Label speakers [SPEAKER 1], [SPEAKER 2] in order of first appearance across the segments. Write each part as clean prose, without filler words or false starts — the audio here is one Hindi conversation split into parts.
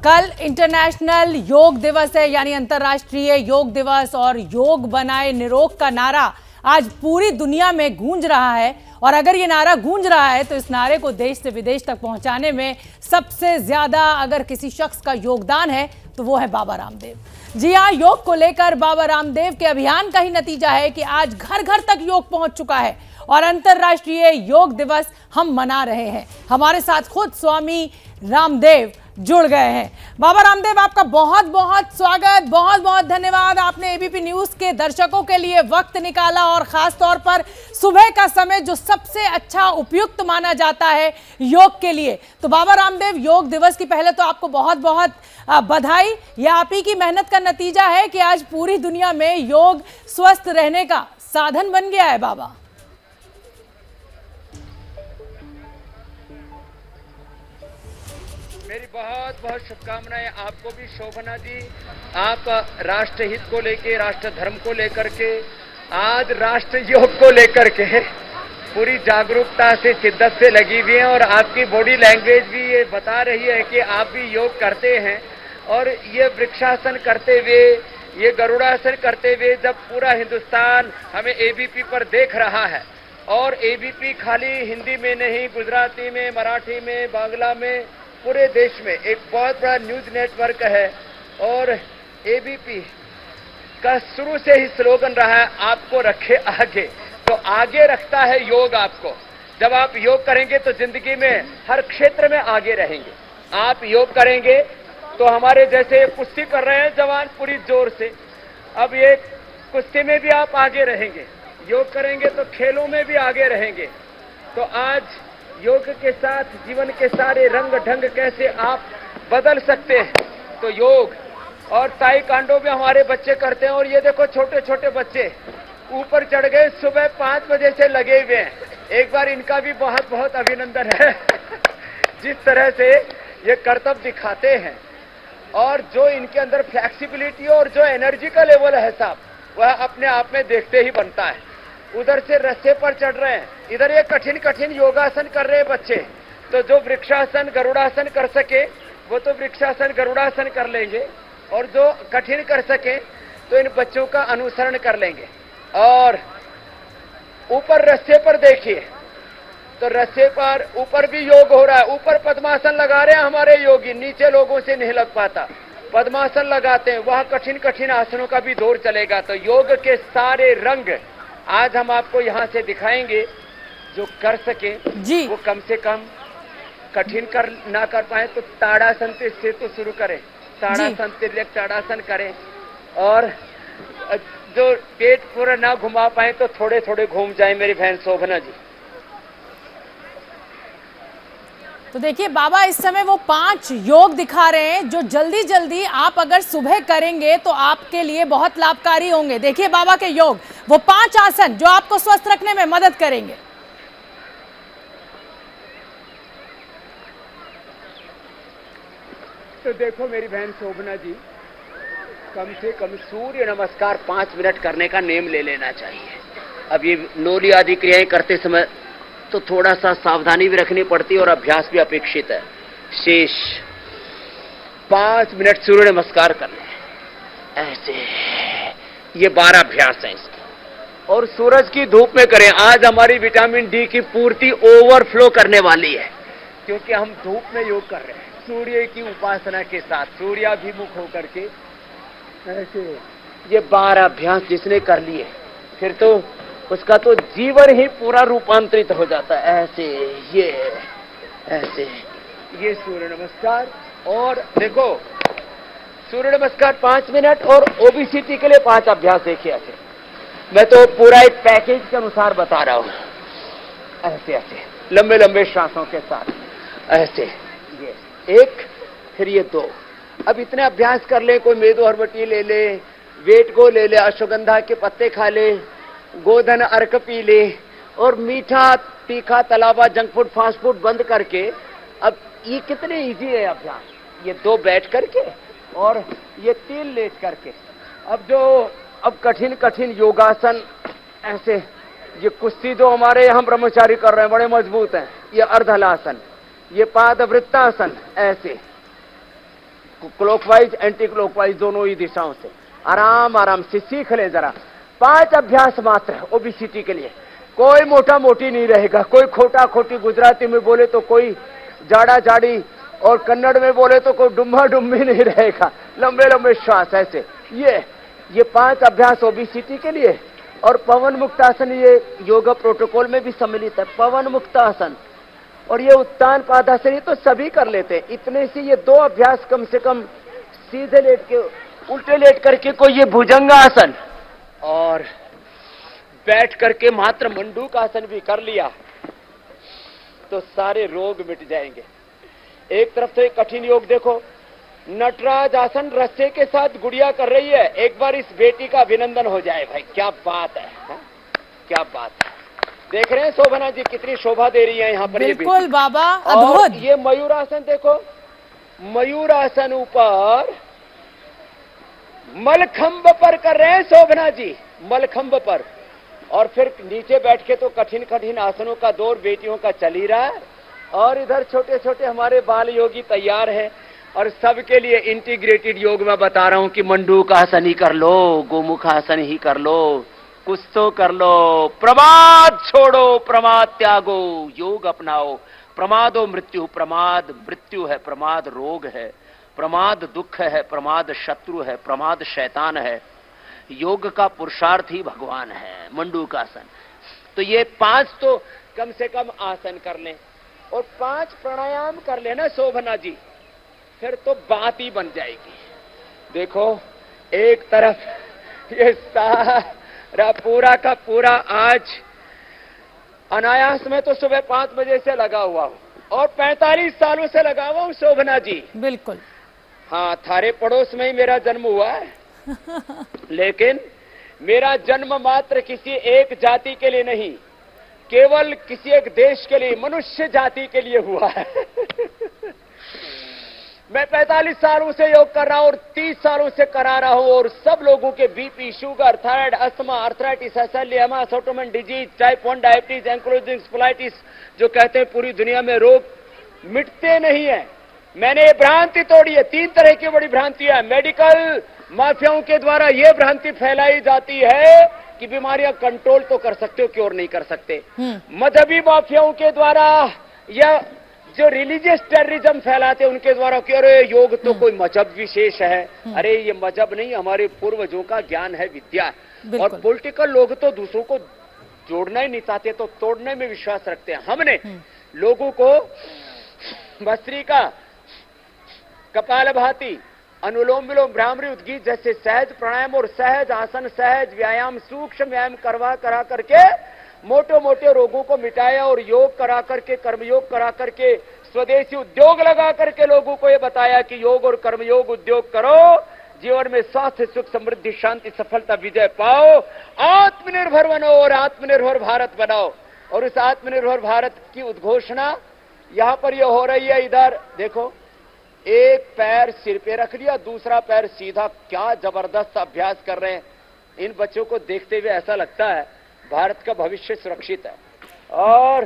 [SPEAKER 1] कल इंटरनेशनल योग दिवस है, यानी अंतर्राष्ट्रीय योग दिवस, और योग बनाए निरोग का नारा आज पूरी दुनिया में गूंज रहा है। और अगर ये नारा गूंज रहा है तो इस नारे को देश से विदेश तक पहुंचाने में सबसे ज्यादा अगर किसी शख्स का योगदान है तो वो है बाबा रामदेव। जी हाँ, योग को लेकर बाबा रामदेव के अभियान का ही नतीजा है कि आज घर घर तक योग पहुंच चुका है और अंतर्राष्ट्रीय योग दिवस हम मना रहे हैं। हमारे साथ खुद स्वामी रामदेव जुड़ गए हैं। बाबा रामदेव, आपका बहुत बहुत स्वागत, बहुत बहुत धन्यवाद। आपने एबीपी न्यूज के दर्शकों के लिए वक्त निकाला और खास तौर पर सुबह का समय जो सबसे अच्छा उपयुक्त माना जाता है योग के लिए। तो बाबा रामदेव, योग दिवस की पहले तो आपको बहुत बहुत बधाई। यह आप ही की मेहनत का नतीजा है कि आज पूरी दुनिया में योग स्वस्थ रहने का साधन बन गया है। बाबा,
[SPEAKER 2] मेरी बहुत बहुत शुभकामनाएं आपको भी शोभना जी। आप राष्ट्र हित को लेके, राष्ट्र धर्म को लेकर के, आज राष्ट्र योग को लेकर के पूरी जागरूकता से, शिद्दत से लगी हुई हैं और आपकी बॉडी लैंग्वेज भी ये बता रही है कि आप भी योग करते हैं। और ये वृक्षासन करते हुए, ये गरुड़ासन करते हुए जब पूरा हिंदुस्तान हमें एबीपी पर देख रहा है, और एबीपी खाली हिंदी में नहीं, गुजराती में, मराठी में, बांग्ला में, पूरे देश में एक बहुत बड़ा न्यूज नेटवर्क है। और एबीपी का शुरू से ही स्लोगन रहा है, आपको रखे आगे। तो आगे रखता है योग आपको। जब आप योग करेंगे तो जिंदगी में हर क्षेत्र में आगे रहेंगे। आप योग करेंगे तो हमारे जैसे कुश्ती कर रहे हैं जवान पूरी जोर से, अब ये कुश्ती में भी आप आगे रहेंगे। योग करेंगे तो खेलों में भी आगे रहेंगे। तो आज योग के साथ जीवन के सारे रंग ढंग कैसे आप बदल सकते हैं, तो योग और ताइक्वांडो भी हमारे बच्चे करते हैं। और ये देखो, छोटे छोटे बच्चे ऊपर चढ़ गए, सुबह 5 बजे से लगे हुए हैं। एक बार इनका भी बहुत बहुत अभिनंदन है जिस तरह से ये कर्तव्य दिखाते हैं। और जो इनके अंदर फ्लेक्सिबिलिटी और जो एनर्जी का लेवल है साहब, वह अपने आप में देखते ही बनता है। उधर से रस्से पर चढ़ रहे हैं, इधर ये कठिन कठिन योगासन कर रहे हैं बच्चे। तो जो वृक्षासन गरुड़ासन कर सके वो तो वृक्षासन गरुड़ासन कर लेंगे, और जो कठिन कर सके तो इन बच्चों का अनुसरण कर लेंगे। और ऊपर रस्से पर देखिए, तो रस्से पर ऊपर भी योग हो रहा है। ऊपर पद्मासन लगा रहे हैं हमारे योगी, नीचे लोगों से नहीं लग पाता। पद्मासन लगाते हैं, वहां कठिन कठिन आसनों का भी दौर चलेगा। तो योग के सारे रंग आज हम आपको यहाँ से दिखाएंगे। जो कर सके जी, वो कम से कम कठिन कर ना कर पाए तो ताड़ासन से तो शुरू करें। ताड़ासन, तिर्यक ताड़ासन करें। और जो पेट पूरा ना घुमा पाए तो थोड़े थोड़े घूम जाए मेरी बहन शोभना जी।
[SPEAKER 1] तो देखिए बाबा, इस समय वो 5 योग दिखा रहे हैं जो जल्दी जल्दी आप अगर सुबह करेंगे तो आपके लिए बहुत लाभकारी होंगे। देखिए बाबा के योग, वो 5 आसन जो आपको स्वस्थ रखने में मदद करेंगे।
[SPEAKER 2] तो देखो मेरी बहन शोभना जी, कम से कम सूर्य नमस्कार 5 मिनट करने का नेम ले लेना चाहिए। अब ये नोली आदि क्रियाएं करते समय तो थोड़ा सा सावधानी भी रखनी पड़ती है और अभ्यास भी अपेक्षित है। शेष 5 मिनट सूर्य नमस्कार करना, ऐसे ये 12 अभ्यास हैं इसके। और सूरज की धूप में करें। आज हमारी विटामिन डी की पूर्ति ओवरफ्लो करने वाली है, क्योंकि हम धूप में योग कर रहे हैं सूर्य की उपासना के साथ, सूर्याभिमुख होकर के। ऐसे ये 12 अभ्यास जिसने कर लिए फिर तो उसका तो जीवन ही पूरा रूपांतरित हो जाता है। ऐसे ये सूर्य नमस्कार। और देखो, सूर्य नमस्कार 5 मिनट और ओबेसिटी के लिए 5 अभ्यास। देखिए ऐसे, मैं तो पूरा एक पैकेज के अनुसार बता रहा हूं। ऐसे लंबे लंबे श्वासों के साथ, ऐसे ये 1, फिर ये 2। अब इतने अभ्यास कर ले। कोई मेदो हरबटी ले ले, वेट को ले ले, अश्वगंधा के पत्ते खा ले, गोधन अर्क पी ले, और मीठा तीखा तलावा जंक फूड फास्ट फूड बंद करके। अब ये कितने इजी है अभ्यास। ये 2 बैठ करके और ये 3 लेट करके। अब कठिन कठिन योगासन, ऐसे ये कुश्ती जो हमारे यहाँ ब्रह्मचारी कर रहे हैं बड़े मजबूत हैं। ये अर्धहलासन, ये पादवृत्तासन, ऐसे क्लॉकवाइज एंटी क्लॉकवाइज दोनों ही दिशाओं से आराम आराम से सीख ले जरा। 5 अभ्यास मात्र ओबेसिटी के लिए। कोई मोटा मोटी नहीं रहेगा, कोई खोटा खोटी गुजराती में बोले तो कोई जाड़ा जाड़ी और कन्नड़ में बोले तो कोई डुम्मा डुम्मी नहीं रहेगा। लंबे लंबे श्वास ऐसे। ये 5 अभ्यास ओबेसिटी के लिए। और पवन मुक्त आसन ये योगा प्रोटोकॉल में भी सम्मिलित है। पवन मुक्त आसन और ये उत्तान पादासन, ये तो सभी कर लेते हैं। इतने से ये 2 अभ्यास कम से कम सीधे लेट के, उल्टे लेट करके कोई ये भुजंगासन और बैठ करके मात्र मंडूक आसन भी कर लिया तो सारे रोग मिट जाएंगे। एक तरफ तो एक कठिन योग देखो, नटराज आसन रस्से के साथ गुड़िया कर रही है। एक बार इस बेटी का अभिनंदन हो जाए भाई, क्या बात है, हा? क्या बात है। देख रहे हैं शोभना जी कितनी शोभा दे रही है यहाँ पर।
[SPEAKER 1] बिल्कुल बाबा,
[SPEAKER 2] और
[SPEAKER 1] अद्भुत।
[SPEAKER 2] ये मयूरासन देखो, मयूरासन ऊपर मलखंब पर कर रहे हैं शोभना जी, मलखंब पर। और फिर नीचे बैठ के तो कठिन कठिन आसनों का दौर बेटियों का चल ही रहा है। और इधर छोटे छोटे हमारे बाल योगी तैयार हैं और सबके लिए इंटीग्रेटेड योग में बता रहा हूं कि मंडूक आसन ही कर लो, गोमुख आसन ही कर लो, कुछ तो कर लो। प्रमाद छोड़ो, प्रमाद त्यागो, योग अपनाओ। प्रमादो मृत्यु, प्रमाद मृत्यु है, प्रमाद रोग है, प्रमाद दुख है, प्रमाद शत्रु है, प्रमाद शैतान है। योग का पुरुषार्थ ही भगवान है। मंडूक आसन। तो ये 5 तो कम से कम आसन कर लें और 5 प्राणायाम कर लेना शोभना जी, फिर तो बात ही बन जाएगी। देखो एक तरफ ये सारा पूरा का पूरा आज अनायास में तो सुबह 5 बजे से लगा हुआ हूं और 45 सालों से लगा हुआ हूं शोभना जी।
[SPEAKER 1] बिल्कुल।
[SPEAKER 2] हाँ, थारे पड़ोस में ही मेरा जन्म हुआ है लेकिन मेरा जन्म मात्र किसी एक जाति के लिए नहीं, केवल किसी एक देश के लिए, मनुष्य जाति के लिए हुआ है मैं 45 सालों से योग कर रहा हूं और 30 सालों से करा रहा हूं और सब लोगों के BP, sugar, thyroid, asthma, arthritis, एसएलईएमआई, autoimmune disease, type 1 diabetes, ankylosing spondylitis जो कहते हैं पूरी दुनिया में रोग मिटते नहीं है। मैंने ये भ्रांति तोड़ी है। 3 तरह की बड़ी भ्रांतियां है। मेडिकल माफियाओं के द्वारा यह भ्रांति फैलाई जाती है कि बीमारियां कंट्रोल तो कर सकते हो, क्योर नहीं कर सकते। मजहबी माफियाओं के द्वारा या जो रिलीजियस टेररिज्म फैलाते उनके द्वारा कि अरे योग तो कोई मजहब विशेष है। अरे ये मजहब नहीं, हमारे पूर्वजों का ज्ञान है, विद्या है। और पॉलिटिकल लोग तो दूसरों को जोड़ना ही नहीं चाहते, तो तोड़ने में विश्वास रखते हैं। हमने लोगों को भस्त्रिका, कपालभाति, अनुलोम विलोम, भ्रामरी, उद्गीत जैसे सहज प्राणायाम और सहज आसन, सहज व्यायाम, सूक्ष्म व्यायाम करा करके मोटे मोटे रोगों को मिटाया और योग करा करके, कर्मयोग करा करके, स्वदेशी उद्योग लगा करके लोगों को यह बताया कि योग और कर्मयोग उद्योग करो, जीवन में स्वास्थ्य, सुख, समृद्धि, शांति, सफलता, विजय पाओ, आत्मनिर्भर बनो और आत्मनिर्भर भारत बनाओ। और इस आत्मनिर्भर भारत की उद्घोषणा यहां पर यह हो रही है। इधर देखो, एक पैर सिर पे रख लिया, दूसरा पैर सीधा। क्या जबरदस्त अभ्यास कर रहे हैं। इन बच्चों को देखते हुए ऐसा लगता है भारत का भविष्य सुरक्षित है। और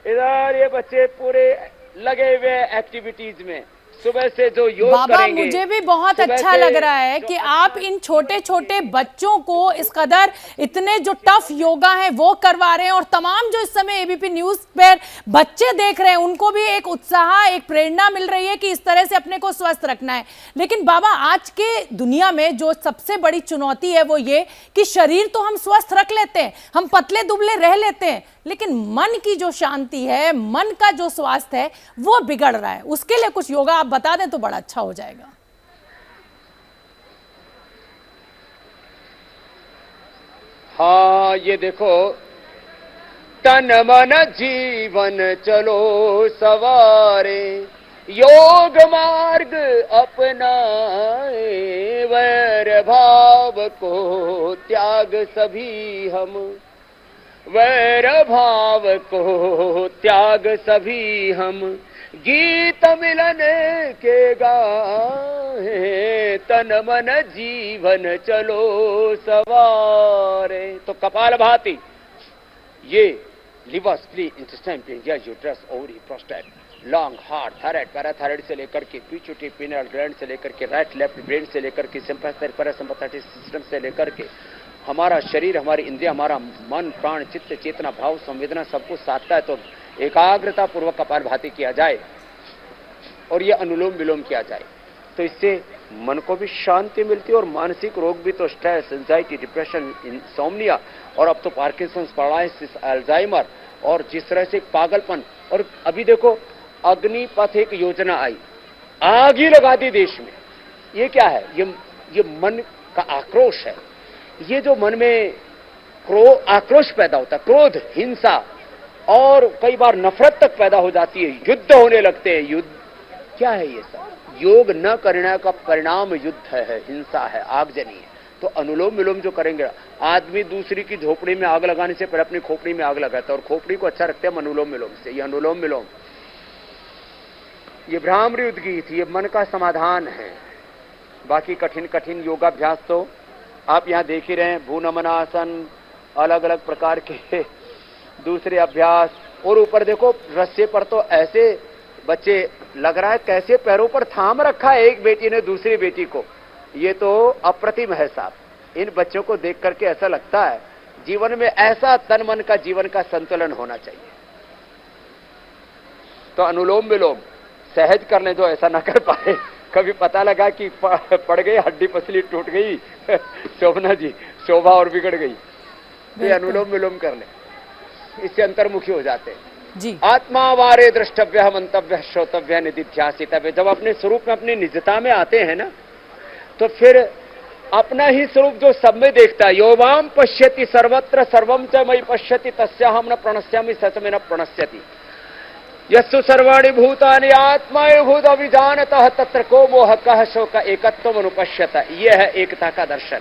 [SPEAKER 2] इधर ये बच्चे पूरे लगे हुए एक्टिविटीज में, सुबह से जो योग
[SPEAKER 1] बाबा
[SPEAKER 2] करेंगे।
[SPEAKER 1] मुझे भी बहुत अच्छा लग रहा है कि आप इन छोटे छोटे बच्चों को इस कदर इतने जो टफ योगा है वो करवा रहे हैं और तमाम जो इस समय एबीपी न्यूज पर बच्चे देख रहे हैं उनको भी एक उत्साह, एक प्रेरणा मिल रही है कि इस तरह से अपने को स्वस्थ रखना है। लेकिन बाबा आज के दुनिया में जो सबसे बड़ी चुनौती है वो ये कि शरीर तो हम स्वस्थ रख लेते हैं, हम पतले दुबले रह लेते हैं, लेकिन मन की जो शांति है, मन का जो स्वास्थ्य है वो बिगड़ रहा है। उसके लिए कुछ योगा आप बता दें तो बड़ा अच्छा हो जाएगा।
[SPEAKER 2] हाँ, ये देखो, तन मन जीवन चलो सवारे, योग मार्ग अपनाए, वैर भाव को त्याग सभी हम, वैर भाव को त्याग सभी हम, गीत मिलन के गाए, तन मन जीवन चलो सवारे। तो कपालभाति, ये लिवर, स्प्लीन, इंटेस्टाइन, पेंजिया, uterus, ovary, prostate, lung heart thyroid parathyroid से लेकर के पिट्यूटरी पिनियल ग्लैंड से लेकर के राइट लेफ्ट ब्रेन से लेकर के सिंपैथेटिक पैरासिम्पैथेटिक सिस्टम से लेकर के हमारा शरीर, हमारी इंद्रिय, हमारा मन, प्राण, चित्त, चेतना, भाव, संवेदना सब कुछ साधता है। तो एकाग्रता पूर्वक कपालभाति किया जाए और ये अनुलोम विलोम किया जाए तो इससे मन को भी शांति मिलती है और मानसिक रोग भी, तो स्ट्रेस, एंजाइटी, डिप्रेशन, इंसोम्निया और अब तो पार्किंसंस, पैरालिसिस, अल्जाइमर और जिस तरह से पागलपन। और अभी देखो अग्निपथ एक योजना आई, आग ही लगा दी देश में। ये क्या है? ये मन का आक्रोश है। ये जो मन में आक्रोश पैदा होता है, क्रोध, हिंसा और कई बार नफरत तक पैदा हो जाती है, युद्ध होने लगते हैं। युद्ध क्या है? ये सब योग न करने का परिणाम युद्ध है, हिंसा है, आगजनी है। तो अनुलोम विलोम जो करेंगे, आदमी दूसरी की झोपड़ी में आग लगाने से पहले अपनी खोपड़ी में आग लगाता है और खोपड़ी को अच्छा रखते हैं अनुलोम विलोम से। ये अनुलोम विलोम, ये भ्रामरी उद्गीत, ये मन का समाधान है। बाकी कठिन कठिन योगाभ्यास तो आप यहाँ देख ही रहे हैं, भूनमनासन, अलग अलग प्रकार के दूसरे अभ्यास। और ऊपर देखो रस्से पर तो ऐसे बच्चे लग रहा है कैसे पैरों पर थाम रखा है एक बेटी ने दूसरी बेटी को। ये तो अप्रतिम है साहब। इन बच्चों को देख करके ऐसा लगता है जीवन में ऐसा तन मन का जीवन का संतुलन होना चाहिए। तो अनुलोम विलोम सहज कर ले, जो ऐसा ना कर पाए, कभी पता लगा कि पड़ गई, हड्डी पसली टूट गई शोभना जी, शोभा और बिगड़ गई, तो अनुलोम विलोम कर ले, इससे अंतर्मुखी हो जाते हैं
[SPEAKER 1] जी।
[SPEAKER 2] आत्मा वारे द्रष्टव्य, मंतव्य, श्रोतव्य, निधिध्यासितव्य। जब अपने स्वरूप में, अपनी निजता में आते हैं ना, तो फिर अपना ही स्वरूप जो सब में देखता है। योवाम पश्यति सर्वत्र सर्वम च मयि पश्यति तस्याहं न प्रणश्यामि सच में न प्रणश्यति। यस्सु सर्वाणि भूतानि आत्मैभूत अभिजानतः तत्र को मोह कः शोक एकत्वम् अनुपश्यत। यह है एकता का दर्शन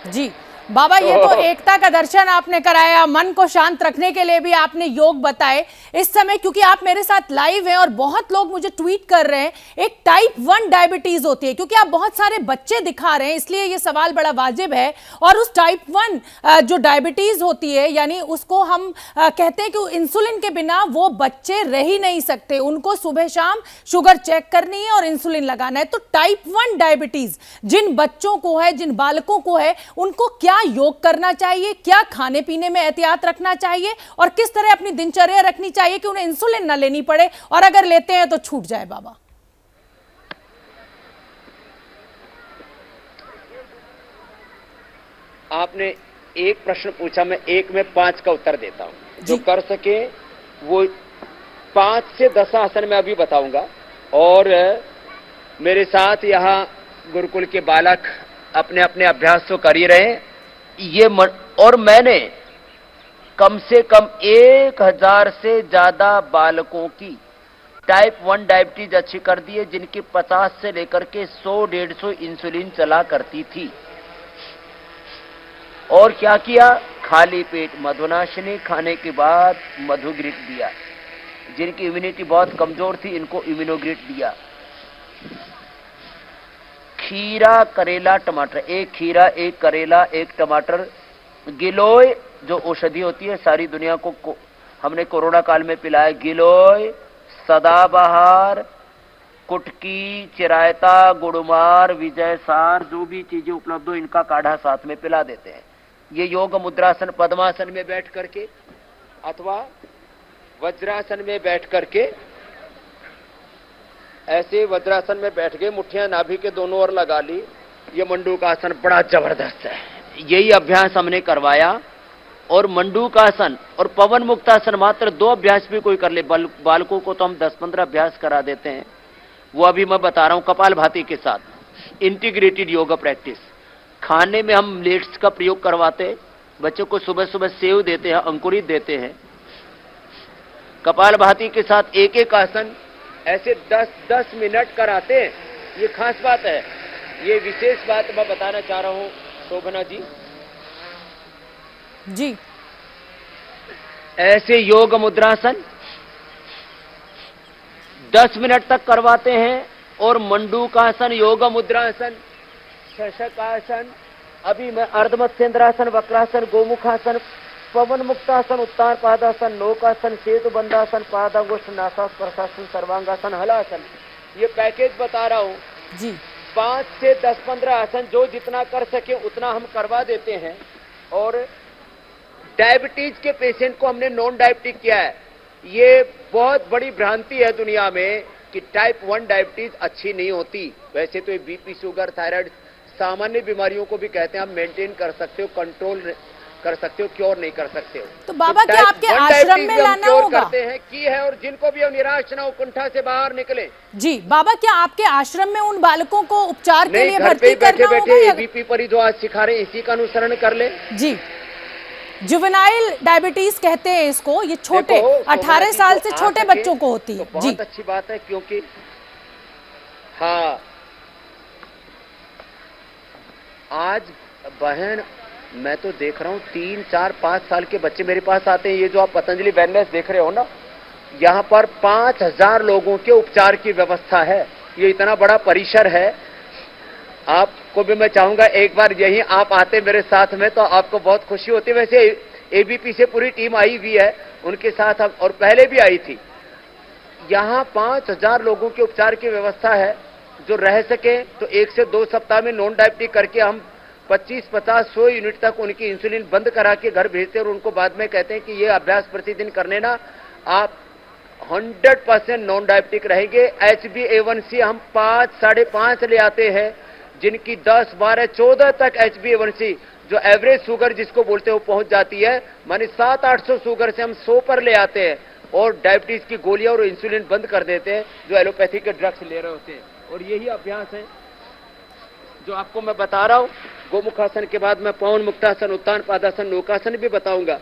[SPEAKER 1] जी। बाबा, ये तो एकता का दर्शन आपने कराया, मन को शांत रखने के लिए भी आपने योग बताए। इस समय क्योंकि आप मेरे साथ लाइव हैं और बहुत लोग मुझे ट्वीट कर रहे हैं, एक टाइप 1 डायबिटीज होती है, क्योंकि आप बहुत सारे बच्चे दिखा रहे हैं, इसलिए ये सवाल बड़ा वाजिब है। और उस टाइप 1 जो डायबिटीज होती है, यानी उसको हम कहते हैं कि इंसुलिन के बिना वो बच्चे रह ही नहीं सकते, उनको सुबह शाम शुगर चेक करनी है और इंसुलिन लगाना है। तो टाइप 1 डायबिटीज जिन बच्चों को है, जिन बालकों को है, उनको क्या योग करना चाहिए, क्या खाने पीने में एहतियात रखना चाहिए और किस तरह अपनी दिनचर्या रखनी चाहिए कि उन्हें इंसुलिन ना लेनी पड़े, और अगर लेते हैं तो छूट जाए? बाबा,
[SPEAKER 2] आपने एक प्रश्न पूछा, मैं एक में 5 का उत्तर देता हूं। जो कर सके वो 5 से 10 आसन मैं अभी बताऊंगा। और मेरे साथ यहाँ गुरुकुल के बालक अपने अपने अभ्यास तो कर ही रहे। और मैंने कम से कम 1000 से ज्यादा बालकों की टाइप 1 डायबिटीज अच्छी कर दी है, जिनकी 50 से लेकर के 100-150 इंसुलिन चला करती थी। और क्या किया? खाली पेट मधुनाशिनी खाने के बाद मधुग्रिट दिया। जिनकी इम्यूनिटी बहुत कमजोर थी, इनको इम्यूनोग्रिट दिया। खीरा, करेला, टमाटर, एक खीरा, एक करेला, एक टमाटर, गिलोय जो औषधि होती है, सारी दुनिया को हमने कोरोना काल में पिलाया। गिलोय, सदाबहार, कुटकी, चिरायता, गुड़मार, विजयसार, जो भी चीजें उपलब्ध हो, इनका काढ़ा साथ में पिला देते हैं। ये योग मुद्रासन, पद्मासन में बैठ करके अथवा वज्रासन में बैठ करके, ऐसे वज्रासन में बैठ गए, मुट्ठियां नाभि के दोनों ओर लगा ली। ये मंडूकासन बड़ा जबरदस्त है, यही अभ्यास हमने करवाया। और मंडूकासन और पवन मुक्तासन, मात्र 2 अभ्यास भी कोई कर ले। बालकों को तो हम 10-15 अभ्यास करा देते हैं, वो अभी मैं बता रहा हूं कपालभाति के साथ। Integrated yoga practice. खाने में हम मिलेट्स का प्रयोग करवाते, बच्चों को सुबह सुबह सेव देते हैं, अंकुरित देते हैं। कपालभाति के साथ एक एक आसन ऐसे 10-10 मिनट कराते हैं। ये खास बात है, ये विशेष बात मैं बताना चाह रहा हूं शोभना जी।
[SPEAKER 1] जी,
[SPEAKER 2] ऐसे योग मुद्रासन 10 मिनट तक करवाते हैं। और मंडूकासन, योग मुद्रासन, शशकासन, अभी मैं अर्धमत्स्येंद्रासन, वक्रासन, गोमुखासन, पवन मुक्तासन, उत्तान पादासन, नौकासन, सेतु बंधासन, पादांगुष्ठ, नासास, प्रशासन, सर्वांगासन, हलासन। ये पैकेज बता रहा हूँ
[SPEAKER 1] जी।
[SPEAKER 2] 5 से 10-15 आसन जो जितना कर सके उतना हम करवा देते हैं। और डायबिटीज के पेशेंट को हमने नॉन डायबिटिक किया है। ये बहुत बड़ी भ्रांति है दुनिया में कि टाइप 1 डायबिटीज अच्छी नहीं होती। वैसे तो ये बीपी, शुगर, थायराइड सामान्य बीमारियों को भी कहते हैं आप मेंटेन कर सकते हो, कंट्रोल कर सकते हो, क्योर नहीं कर सकते हो।
[SPEAKER 1] तो बाबा क्या आपके आश्रम में लाना होगा?
[SPEAKER 2] करते हैं की है, और जिनको भी निराश ना हो, कुंठा से बाहर निकले। जी
[SPEAKER 1] बाबा, क्या आपके आश्रम में उन बालकों को उपचार के लिए भर्ती
[SPEAKER 2] करना होगा? बैठे एबीपी पर ही जो आज सिखा रहे हैं इसी का अनुसरण कर ले। जी,
[SPEAKER 1] जुवेनाइल डायबिटीज कहते हैं इसको। ये छोटे 18 साल से छोटे बच्चों को होती है।
[SPEAKER 2] तो बहुत अच्छी बात है, क्योंकि हाँ आज बहन मैं तो देख रहा हूँ 3, 4, 5 साल के बच्चे मेरे पास आते हैं। ये जो आप पतंजलि वेलनेस देख रहे हो ना, यहाँ पर 5000 लोगों के उपचार की व्यवस्था है। ये इतना बड़ा परिसर है। आपको भी मैं चाहूंगा एक बार यहीं आप आते मेरे साथ में तो आपको बहुत खुशी होती। वैसे एबीपी से पूरी टीम आई हुई है, उनके साथ हम और पहले भी आई थी। यहाँ 5000 लोगों के उपचार की व्यवस्था है। जो रह सके तो 1 से 2 सप्ताह में नॉन डायबिटिक करके हम 25, 50, 100 यूनिट तक उनकी इंसुलिन बंद करा के घर भेजते हैं। और उनको बाद में कहते हैं कि ये अभ्यास प्रतिदिन करने ना आप 100% नॉन डायबिटिक रहेंगे। HbA1c हम 5, 5.5 ले आते हैं, जिनकी 10, 12, 14 तक HbA1c जो एवरेज शुगर जिसको बोलते हैं वो पहुंच जाती है। माने 700-800 शुगर से हम 100 पर ले आते हैं और डायबिटीज की गोलियां और इंसुलिन बंद कर देते हैं जो एलोपैथी के ड्रग्स ले रहे होते हैं। और यही अभ्यास है जो आपको मैं बता रहा हूं। गोमुखासन के बाद मैं पवन मुक्तासन, उत्तान पादासन, नौकासन भी बताऊंगा।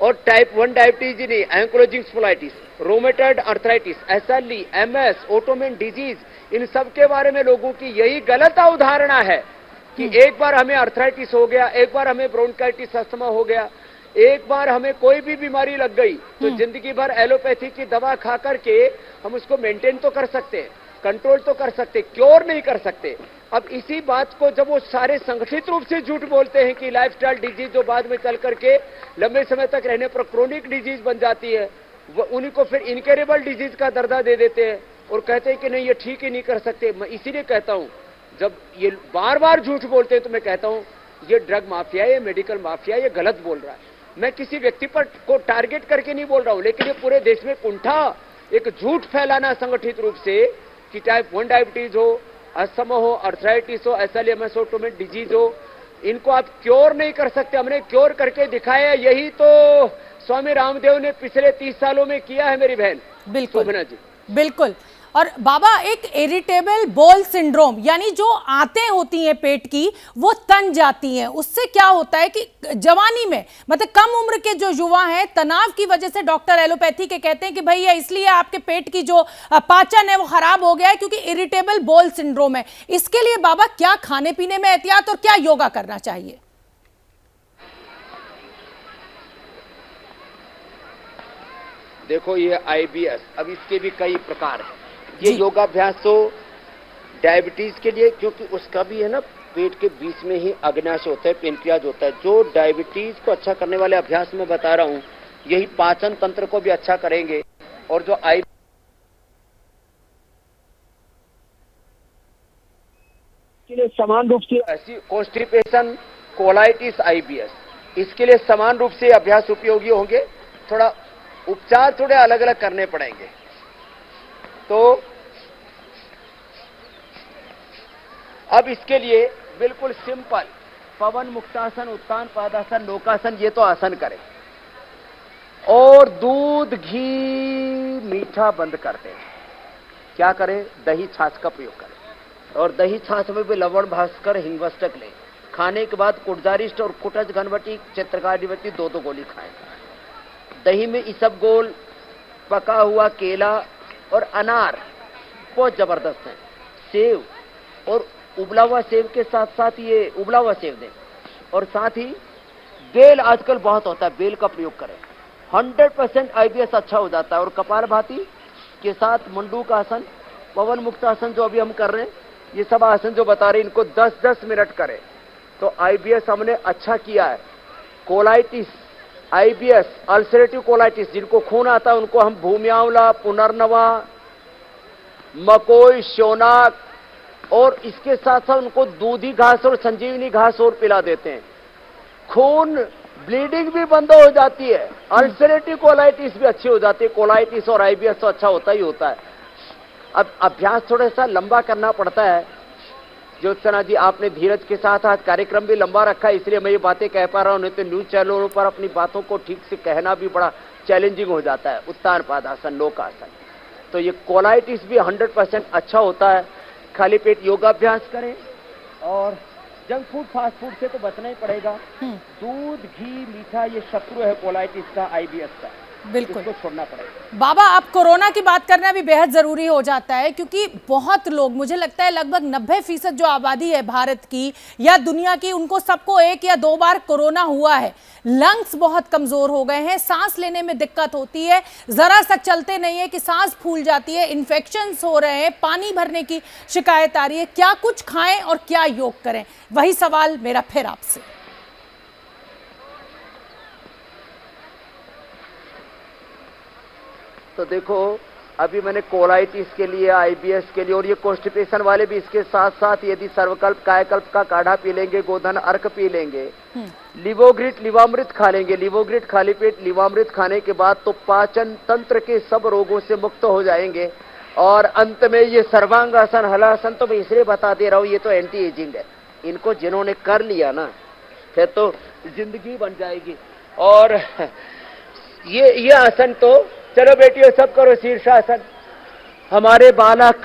[SPEAKER 2] और टाइप 1 डायबिटीज ही नहीं, ankylosing spondylitis, rheumatoid arthritis, SLE, MS, autoimmune disease, इन सब के बारे में लोगों की यही गलत अवधारणा है कि एक बार हमें अर्थराइटिस हो गया, एक बार हमें ब्रोंकाइटिस, अस्थमा हो गया, एक बार हमें कोई भी बीमारी लग गई तो जिंदगी भर एलोपैथी की दवा खा करके हम उसको मेंटेन तो कर सकते हैं, कंट्रोल तो कर सकते, क्योर नहीं कर सकते। अब इसी बात को जब वो सारे संगठित रूप से झूठ बोलते हैं कि लाइफस्टाइल डिजीज जो बाद में चल करके लंबे समय तक रहने पर क्रोनिक डिजीज बन जाती है, वो उन्हीं को फिर इनक्योरेबल डिजीज का दर्जा दे देते हैं और कहते हैं कि नहीं ये ठीक ही नहीं कर सकते। मैं इसीलिए कहता हूं जब ये बार बार झूठ बोलते हैं तो मैं कहता हूं ये ड्रग माफिया, ये मेडिकल माफिया, ये गलत बोल रहा है। मैं किसी व्यक्ति पर को टारगेट करके नहीं बोल रहा हूं, लेकिन ये पूरे देश में कुंठा एक झूठ फैलाना संगठित रूप से कि टाइप 1 डायबिटीज हो, अस्थमा हो, अर्थराइटिस हो, SLE, MS, ऑटोइम्यून डिजीज हो, इनको आप क्योर नहीं कर सकते। हमने क्योर करके दिखाया। यही तो स्वामी रामदेव ने पिछले 30 सालों में किया है मेरी बहन।
[SPEAKER 1] बिल्कुल
[SPEAKER 2] शोभना जी,
[SPEAKER 1] बिल्कुल। और बाबा एक इरिटेबल बोल सिंड्रोम यानी जो आंतें होती हैं पेट की वो तन जाती हैं, उससे क्या होता है कि जवानी में मतलब कम उम्र के जो युवा हैं तनाव की वजह से डॉक्टर एलोपैथी के कहते हैं कि भैया इसलिए आपके पेट की जो पाचन है वो खराब हो गया है क्योंकि इरिटेबल बोल सिंड्रोम है। इसके लिए बाबा क्या खाने पीने में एहतियात और क्या योगा करना चाहिए?
[SPEAKER 2] देखो ये IBS, अब इसके भी कई प्रकार हैं। ये योगाभ्यास तो डायबिटीज के लिए, क्योंकि उसका भी है ना पेट के बीच में ही अग्नाशय होता है, पेनक्रियाज होता है। जो डायबिटीज को अच्छा करने वाले अभ्यास में बता रहा हूं यही पाचन तंत्र को भी अच्छा करेंगे। और जो के लिए समान रूप से ऐसी कॉन्स्टिपेशन, कोलाइटिस, IBS, इसके लिए समान रूप से अभ्यास उपयोगी होंगे। थोड़ा उपचार थोड़े अलग अलग करने पड़ेंगे। तो अब इसके लिए बिल्कुल सिंपल पवन मुक्तासन, उत्तान पादासन, नौकासन, ये तो आसन करें और दूध, घी, मीठा बंद कर दें। क्या करें? दही छाछ का प्रयोग करें और दही छाछ में भी लवण, भास्कर, हिंगवष्टक लें। खाने के बाद कुटजारिष्ट और कुटज, घनवटी, चित्रकारिवती 2-2 गोली खाएं। दही में इसबगोल, पका हुआ केला और अनार बहुत जबरदस्त है। सेव और उबला हुआ सेव के साथ साथ ये उबला हुआ सेव दें और साथ ही बेल आजकल बहुत होता है, बेल का प्रयोग करें। 100% IBS अच्छा हो जाता है। और कपालभाति के साथ मंडूक आसन, पवन मुक्तासन जो अभी हम कर रहे हैं, ये सब आसन जो बता रहे हैं इनको 10-10 मिनट करें तो IBS हमने अच्छा किया है। कोलाइटिस आईबीएस, अल्सरेटिव कोलाइटिस, जिनको खून आता है उनको हम भूमि आंवला, पुनर्नवा, मकोई, शोनाक और इसके साथ साथ उनको दूधी घास और संजीवनी घास और पिला देते हैं। खून ब्लीडिंग भी बंद हो जाती है, अल्सरेटिव कोलाइटिस भी अच्छी हो जाती है। कोलाइटिस और आईबीएस तो अच्छा होता ही होता है। अब अभ्यास थोड़ा सा लंबा करना पड़ता है। ज्योत्सना जी, आपने धीरज के साथ आज कार्यक्रम भी लंबा रखा है, इसलिए मैं ये बातें कह पा रहा हूं, नहीं तो न्यूज चैनलों पर अपनी बातों को ठीक से कहना भी बड़ा चैलेंजिंग हो जाता है। उत्तान पादासन, लोकासन, तो ये कोलाइटिस भी 100% अच्छा होता है। खाली पेट योगाभ्यास करें और जंक फूड, फास्ट फूड से तो बचना ही पड़ेगा। दूध, घी, मीठा ये शत्रु है कोलाइटिस का, आईबीएस का,
[SPEAKER 1] बिल्कुल
[SPEAKER 2] इसको छोड़ना पड़ेगा।
[SPEAKER 1] बाबा, अब कोरोना की बात करना भी बेहद जरूरी हो जाता है, क्योंकि बहुत लोग, मुझे लगता है लगभग 90% जो आबादी है भारत की या दुनिया की, उनको सबको 1 या 2 बार कोरोना हुआ है। लंग्स बहुत कमजोर हो गए हैं, सांस लेने में दिक्कत होती है, जरा सा चलते नहीं है कि सांस फूल जाती है, इन्फेक्शंस हो रहे हैं, पानी भरने की शिकायत आ रही है। क्या कुछ खाएं और क्या योग करें, वही सवाल मेरा फिर आपसे।
[SPEAKER 2] तो देखो, अभी मैंने कोलाइटिस के लिए, आईबीएस के लिए और ये कॉन्स्टिपेशन वाले भी, इसके साथ साथ यदि सर्वकल्प, कायाकल्प का काढ़ा पी लेंगे, गोधन अर्क पी लेंगे, लिवोग्रिट, लिवामृत खा लेंगे। लिवोग्रिट खाली पेट लिवामृत खाने के बाद तो पाचन तंत्र के सब रोगों से मुक्त हो जाएंगे। और अंत में ये सर्वांगासन, हलासन तो मैं इसलिए बता दे रहा हूं, ये तो एंटी एजिंग है। इनको जिन्होंने कर लिया ना, फिर तो जिंदगी बन जाएगी। और ये आसन तो चलो बेटियों सब करो, शीर्षासन। हमारे बालक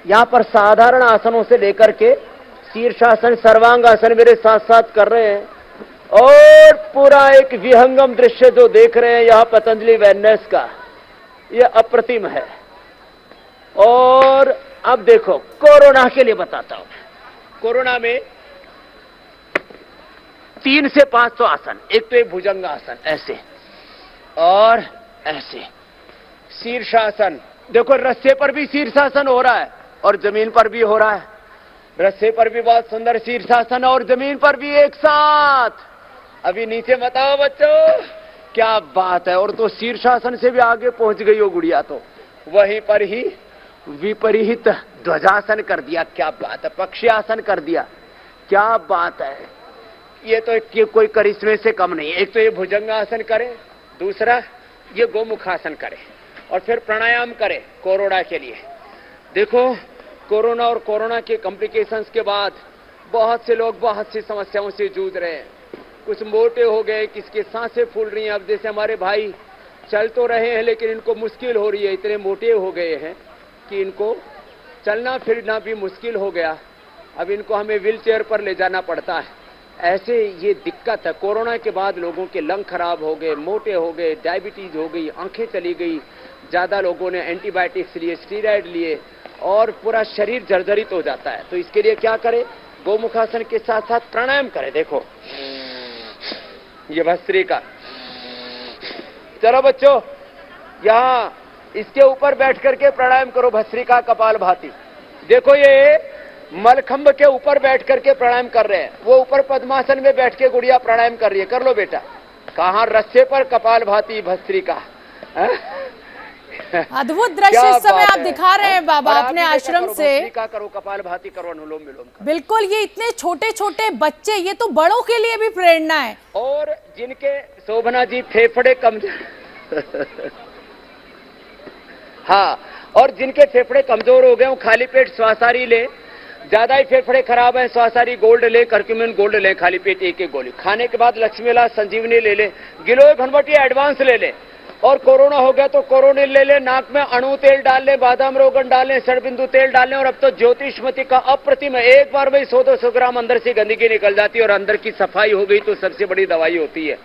[SPEAKER 2] यहाँ पर साधारण आसनों से लेकर के शीर्षासन, सर्वांगासन मेरे साथ साथ कर रहे हैं। और पूरा एक विहंगम दृश्य जो देख रहे हैं यहाँ पतंजलि वेलनेस का, ये अप्रतिम है। और अब देखो, कोरोना के लिए बताता हूं। कोरोना में 3 से 5 तो आसन, एक तो एक भुजंगासन ऐसे और ऐसे, शीर्षासन। देखो रस्से पर भी शीर्षासन हो रहा है और जमीन पर भी हो रहा है। रस्से पर भी बहुत सुंदर शीर्षासन और जमीन पर भी एक साथ। अभी नीचे बताओ बच्चों, क्या बात है। और तो शीर्षासन से भी आगे पहुंच गई हो गुड़िया, तो वहीं पर ही विपरीत ध्वजासन कर दिया। क्या बात है, पक्षियासन कर दिया। क्या बात है, ये तो कोई करिश्मे से कम नहीं। एक तो ये भुजंगासन करे, दूसरा ये गोमुखासन करे और फिर प्राणायाम करे कोरोना के लिए। देखो, कोरोना और कोरोना के कॉम्प्लिकेशंस के बाद बहुत से लोग बहुत सी समस्याओं से जूझ रहे हैं। कुछ मोटे हो गए, किसके सांसें फूल रही हैं। अब जैसे हमारे भाई चल तो रहे हैं लेकिन इनको मुश्किल हो रही है, इतने मोटे हो गए हैं कि इनको चलना फिरना भी मुश्किल हो गया। अब इनको हमें व्हील चेयर पर ले जाना पड़ता है। ऐसे ये दिक्कत है। कोरोना के बाद लोगों के लंग खराब हो गए, मोटे हो गए, डायबिटीज हो गई, आंखें चली गई, ज्यादा लोगों ने एंटीबायोटिक्स लिए, स्टीरॉयड लिए और पूरा शरीर जर्जरित हो जाता है। तो इसके लिए क्या करें, गोमुखासन के साथ साथ प्राणायाम करें। देखो ये भस्त्रिका, चलो बच्चों यहाँ इसके ऊपर बैठ करके प्राणायाम करो, भस्त्रिका कपालभाति। देखो ये मलखंब के ऊपर बैठ करके प्राणायाम कर रहे हैं, वो ऊपर पद्मासन में बैठ के गुड़िया प्राणायाम कर रही है। कर लो बेटा। कहाँ, रस्से पर कपालभाति भस्त्रिका।
[SPEAKER 1] अद्भुत दृश्य इस समय आप दिखा रहे हैं बाबा अपने आश्रम से।
[SPEAKER 2] भस्त्रिका करो, कपालभाति करो, अनुलोम विलोम करो।
[SPEAKER 1] बिल्कुल, ये इतने छोटे छोटे बच्चे, ये तो बड़ों के लिए भी प्रेरणा है।
[SPEAKER 2] और जिनके, शोभना जी, फेफड़े कमजोर हाँ, और जिनके फेफड़े कमजोर हो गए वो खाली पेट श्वासारी ले। ज्यादा ही फेफड़े खराब है, श्वासारी गोल्ड ले, करक्यूमिन गोल्ड ले, खाली पेट एक एक गोली। खाने के बाद लक्ष्मीला संजीवनी ले ले, गिलोय घनवटी एडवांस ले ले। और कोरोना हो गया तो कोरोनिल ले ले, नाक में अणु तेल डाल ले, बादाम रोगन डाल ले, षडबिंदु तेल डाल ले। और अब तो ज्योतिषमती का अप्रतिम है, एक बार में 100-200 ग्राम अंदर से गंदगी निकल जाती है और अंदर की सफाई हो गई तो सबसे बड़ी दवाई होती है।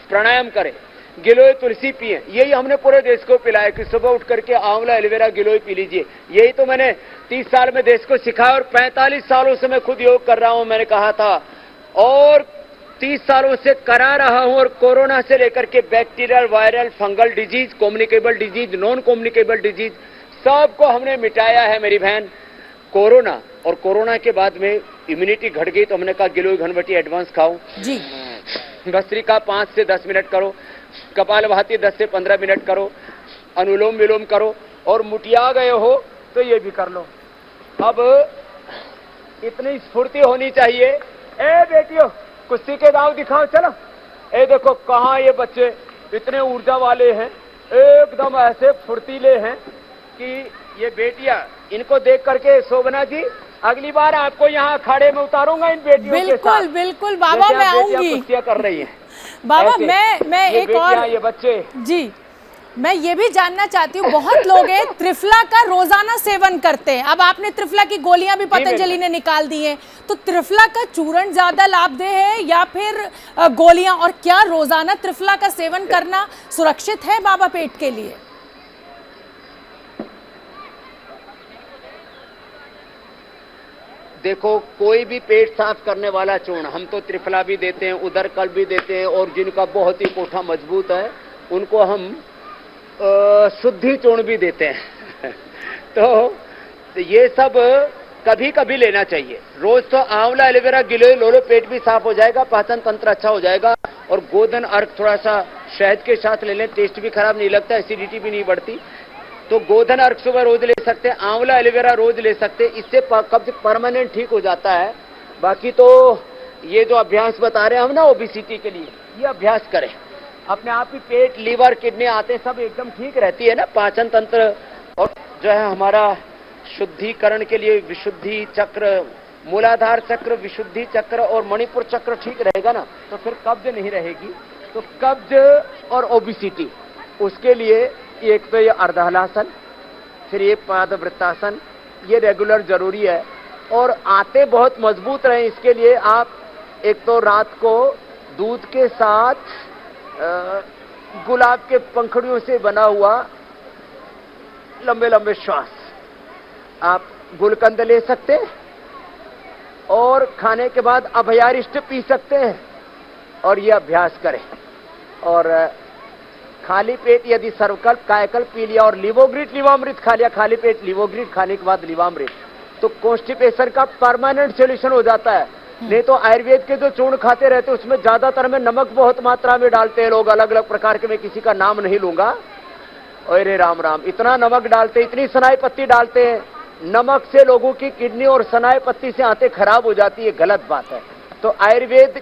[SPEAKER 2] प्राणायाम करें, गिलोय तुलसी पिए। यही हमने पूरे देश को पिलाया कि सुबह उठ करके आंवला, एलोवेरा, गिलोय पी लीजिए। यही तो मैंने 30 साल में देश को सिखाया और 45 सालों से मैं खुद योग कर रहा हूं, मैंने कहा था। और 30 सालों से करा रहा हूं। और कोरोना से लेकर के bacterial, viral, fungal disease, communicable disease, non communicable disease, सबको हमने मिटाया है मेरी बहन। कोरोना और कोरोना के बाद में इम्यूनिटी घट गई तो हमने कहा गिलोय घनवटी एडवांस खाओ
[SPEAKER 1] जी।
[SPEAKER 2] भस्त्रिका 5 से 10 मिनट करो, कपालभाति 10 से 15 मिनट करो, अनुलोम विलोम करो, और मुटिया गए हो तो ये भी कर लो। अब इतनी स्फूर्ति होनी चाहिए। ए बेटियों, कुश्ती के दांव दिखाओ, चलो। ए देखो कहाँ ये बच्चे इतने ऊर्जा वाले हैं, एकदम ऐसे फुर्तीले हैं कि ये बेटियां, इनको देख करके शोभना जी अगली बार आपको यहाँ अखाड़े में उतारूंगा इन बेटियों के साथ।
[SPEAKER 1] बिल्कुल बिल्कुल बाबा, मैं आऊंगी।
[SPEAKER 2] कुश्तियां कर रही हैं
[SPEAKER 1] बाबा। मैं एक और,
[SPEAKER 2] ये बच्चे
[SPEAKER 1] जी मैं ये भी जानना चाहती हूँ, बहुत लोग हैं त्रिफला का रोजाना सेवन करते हैं। अब आपने त्रिफला की गोलियां भी पतंजलि ने निकाल दी हैं, तो त्रिफला का चूर्ण ज्यादा लाभदेह है या फिर गोलियां? और क्या रोजाना त्रिफला का सेवन करना सुरक्षित है बाबा पेट के लिए?
[SPEAKER 2] देखो, कोई भी पेट साफ करने वाला चूर्ण, हम तो त्रिफला भी देते हैं, उदर कल भी देते हैं, और जिनका बहुत ही कोठा मजबूत है उनको हम शुद्धि चूर्ण भी देते हैं। तो ये सब कभी कभी लेना चाहिए। रोज तो आंवला एलोवेरा गिलोय लो लो, पेट भी साफ हो जाएगा, पाचन तंत्र अच्छा हो जाएगा। और गोधन अर्क थोड़ा सा शहद के साथ ले लें, टेस्ट भी खराब नहीं लगता, एसिडिटी भी नहीं बढ़ती। तो गोधन अर्क सुबह रोज ले सकते हैं, आंवला एलोवेरा रोज ले सकते हैं, इससे कब्ज परमानेंट ठीक हो जाता है। बाकी तो ये जो अभ्यास बता रहे हैं हम ना ओबेसिटी के लिए, ये अभ्यास करें, अपने आप ही पेट, लीवर, किडनी आते सब एकदम ठीक रहती है ना, पाचन तंत्र। और जो है हमारा शुद्धिकरण के लिए विशुद्धि चक्र, मूलाधार चक्र, विशुद्धि चक्र और मणिपुर चक्र ठीक रहेगा ना, तो फिर कब्ज नहीं रहेगी। तो कब्ज और ओबेसिटी, उसके लिए एक तो ये अर्धहलासन, फिर ये पादवृत्तासन, ये रेगुलर जरूरी है। और आते बहुत मजबूत रहे, इसके लिए आप एक तो रात को दूध के साथ गुलाब के पंखुड़ियों से बना हुआ लंबे लंबे श्वास, आप गुलकंद ले सकते हैं, और खाने के बाद अभयारिष्ट पी सकते हैं, और ये अभ्यास करें। और खाली पेट यदि सर्वकल्प कायकल्प पी लिया और लिवोग्रिट लिवामृत खा लिया, खाली पेट लिवोग्रिट खाने के बाद लिवामृत, तो कॉन्स्टिपेशन का परमानेंट सोल्यूशन हो जाता है। नहीं तो आयुर्वेद के जो चूर्ण खाते रहते हैं उसमें ज्यादातर में नमक बहुत मात्रा में डालते हैं लोग, अलग अलग प्रकार के, मैं किसी का नाम नहीं लूंगा। अरे राम राम, इतना नमक डालते, इतनी सनाई पत्ती डालते हैं, नमक से लोगों की किडनी और सनाई पत्ती से आंतें खराब हो जाती है, गलत बात है। तो आयुर्वेद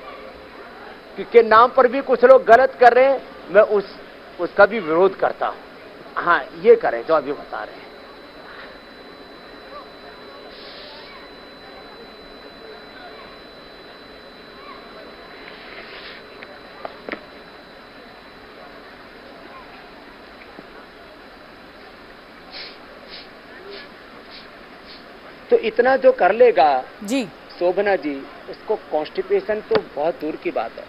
[SPEAKER 2] के नाम पर भी कुछ लोग गलत कर रहे हैं, मैं उसका भी विरोध करता हूं। हाँ, ये करें जो अभी बता रहे हैं। तो इतना जो कर लेगा
[SPEAKER 1] जी
[SPEAKER 2] शोभना जी, उसको कॉन्स्टिपेशन तो बहुत दूर की बात है,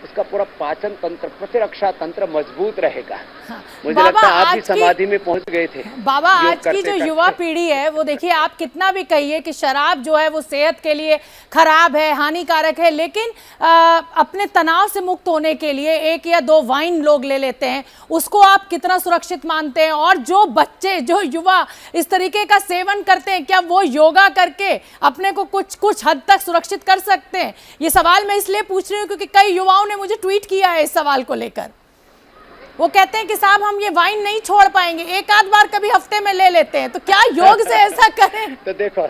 [SPEAKER 2] उसका पूरा पाचन तंत्र, प्रतिरक्षा तंत्र मजबूत रहेगा।
[SPEAKER 1] हाँ।
[SPEAKER 2] मुझे लगता है आप भी समाधि में पहुंच गए थे।
[SPEAKER 1] बाबा, आज की जो युवा पीढ़ी है वो देखिए, आप कितना भी कहिए कि शराब जो है वो सेहत के लिए खराब है, हानिकारक है, लेकिन अपने तनाव से मुक्त होने के लिए 1 या 2 वाइन लोग ले लेते हैं, उसको आप कितना सुरक्षित मानते हैं? और जो बच्चे, जो युवा इस तरीके का सेवन करते हैं, क्या वो योगा करके अपने को कुछ हद तक सुरक्षित कर सकते हैं? ये सवाल मैं इसलिए पूछ रही हूँ क्योंकि कई युवाओं ने मुझे ट्वीट किया है इस सवाल को लेकर। वो कहते हैं कि साहब हम ये वाइन नहीं छोड़ पाएंगे, एक आध बार कभी हफ्ते में ले लेते हैं, तो क्या योग से ऐसा करें?
[SPEAKER 2] तो देखो,